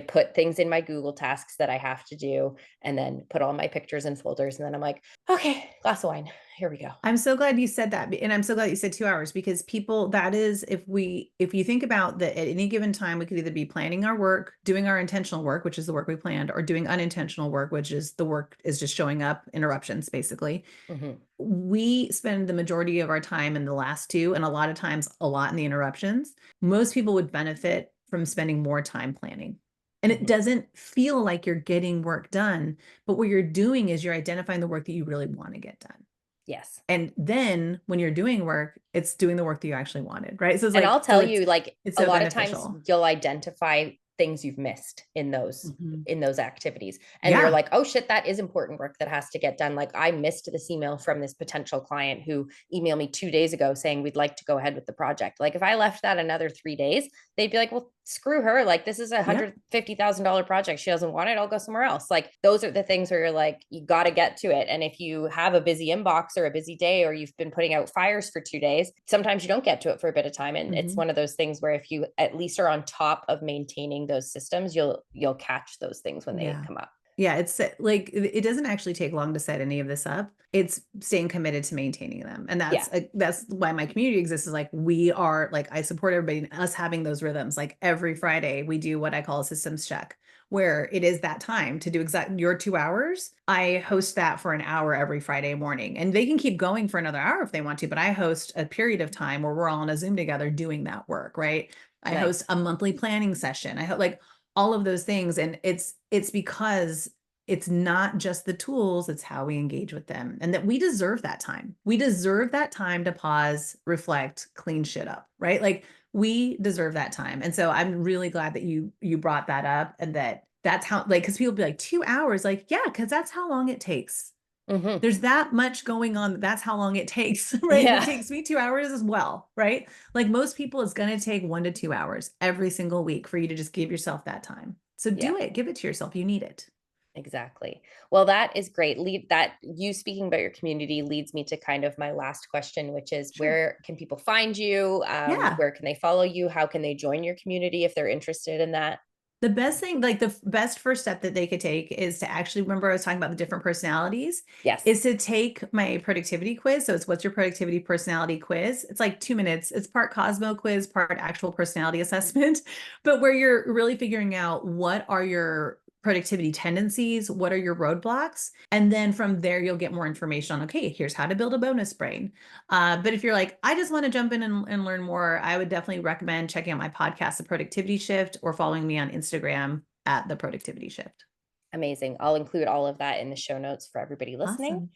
S1: put things in my Google tasks that I have to do, and then put all my pictures in folders. And then I'm like, okay, glass of wine. Here we go.
S2: I'm so glad you said that. And I'm so glad you said 2 hours because people, that is, if you think about that at any given time, we could either be planning our work, doing our intentional work, which is the work we planned, or doing unintentional work, which is the work is just showing up, interruptions, basically.
S1: Mm-hmm.
S2: We spend the majority of our time in the last two, and a lot of times a lot in the interruptions. Most people would benefit from spending more time planning. And it
S1: Mm-hmm.
S2: doesn't feel like you're getting work done, but what you're doing is you're identifying the work that you really want to get done.
S1: Yes.
S2: And then when you're doing work, it's doing the work that you actually wanted, right? So it's
S1: And
S2: like,
S1: I'll tell you, like
S2: it's
S1: a
S2: so
S1: lot of times
S2: beneficial.
S1: you'll identify things you've missed
S2: Mhm.
S1: in those activities. And you're
S2: Yeah.
S1: like, oh shit, that is important work that has to get done. Like I missed this email from this potential client who emailed me 2 days ago saying we'd like to go ahead with the project. Like if I left that another 3 days, they'd be like, well, screw her. Like this is a
S2: Yep.
S1: $150,000 project. She doesn't want it. I'll go somewhere else. Like those are the things where you're like, you got to get to it. And if you have a busy inbox or a busy day, or you've been putting out fires for 2 days, sometimes you don't get to it for a bit of time. And it's
S2: Hmm.
S1: one of those things where if you at least are on top of maintaining those systems, you'll catch those things when they
S2: Yeah.
S1: come up.
S2: Yeah. It's like, it doesn't actually take long to set any of this up. It's staying committed to maintaining them. And
S1: Yeah.
S2: that's why my community exists is like, we are like, I support everybody in us having those rhythms. Like every Friday we do what I call a systems check, where it is that time to do exact your 2 hours. I host that for an hour every Friday morning and they can keep going for another hour if they want to, but I host a period of time where we're all on a Zoom together doing that work. Right. I host
S1: Nice.
S2: a monthly planning session. Like all of those things. And it's because it's not just the tools, it's how we engage with them. And that we deserve that time. We deserve that time to pause, reflect, clean shit up, right? Like we deserve that time. And so I'm really glad that you brought that up and that's how like because people be like 2 hours, like, yeah, because that's how long it takes.
S1: Mm-hmm.
S2: There's that much going on. That's how long it takes, right? And it
S1: Yeah.
S2: takes me 2 hours as well, right? Like most people, it's going to take 1 to 2 hours every single week for you to just give yourself that time. So
S1: Yeah.
S2: do it, give it to yourself. You need it.
S1: Exactly. Well, that is great. That you speaking about your community leads me to kind of my last question, which is
S2: Sure.
S1: where can people find you?
S2: Yeah.
S1: Where can they follow you? How can they join your community if they're interested in that?
S2: The best thing, like the best first step that they could take is to actually, remember I was talking about the different personalities,
S1: Yes.
S2: is to take my productivity quiz. So it's what's your productivity personality quiz? It's like 2 minutes. It's part Cosmo quiz, part actual personality assessment, but where you're really figuring out what are your productivity tendencies, what are your roadblocks? And then from there, you'll get more information on, okay, here's how to build a bonus brain. But if you're like, I just want to jump in and learn more, I would definitely recommend checking out my podcast, The Productivity Shift, or following me on Instagram at The Productivity Shift.
S1: Amazing. I'll include all of that in the show notes for everybody listening.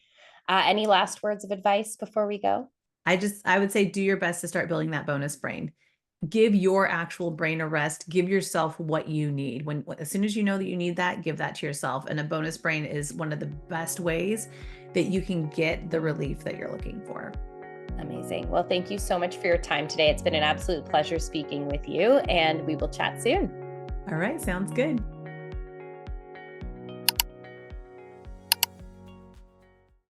S2: Awesome.
S1: Any last words of advice before we go?
S2: I would say do your best to start building that bonus brain. Give your actual brain a rest. Give yourself what you need. As soon as you know that you need that, give that to yourself. And a bonus brain is one of the best ways that you can get the relief that you're looking for.
S1: Amazing. Well, thank you so much for your time today. It's been an absolute pleasure speaking with you, and we will chat soon.
S2: All right, sounds good.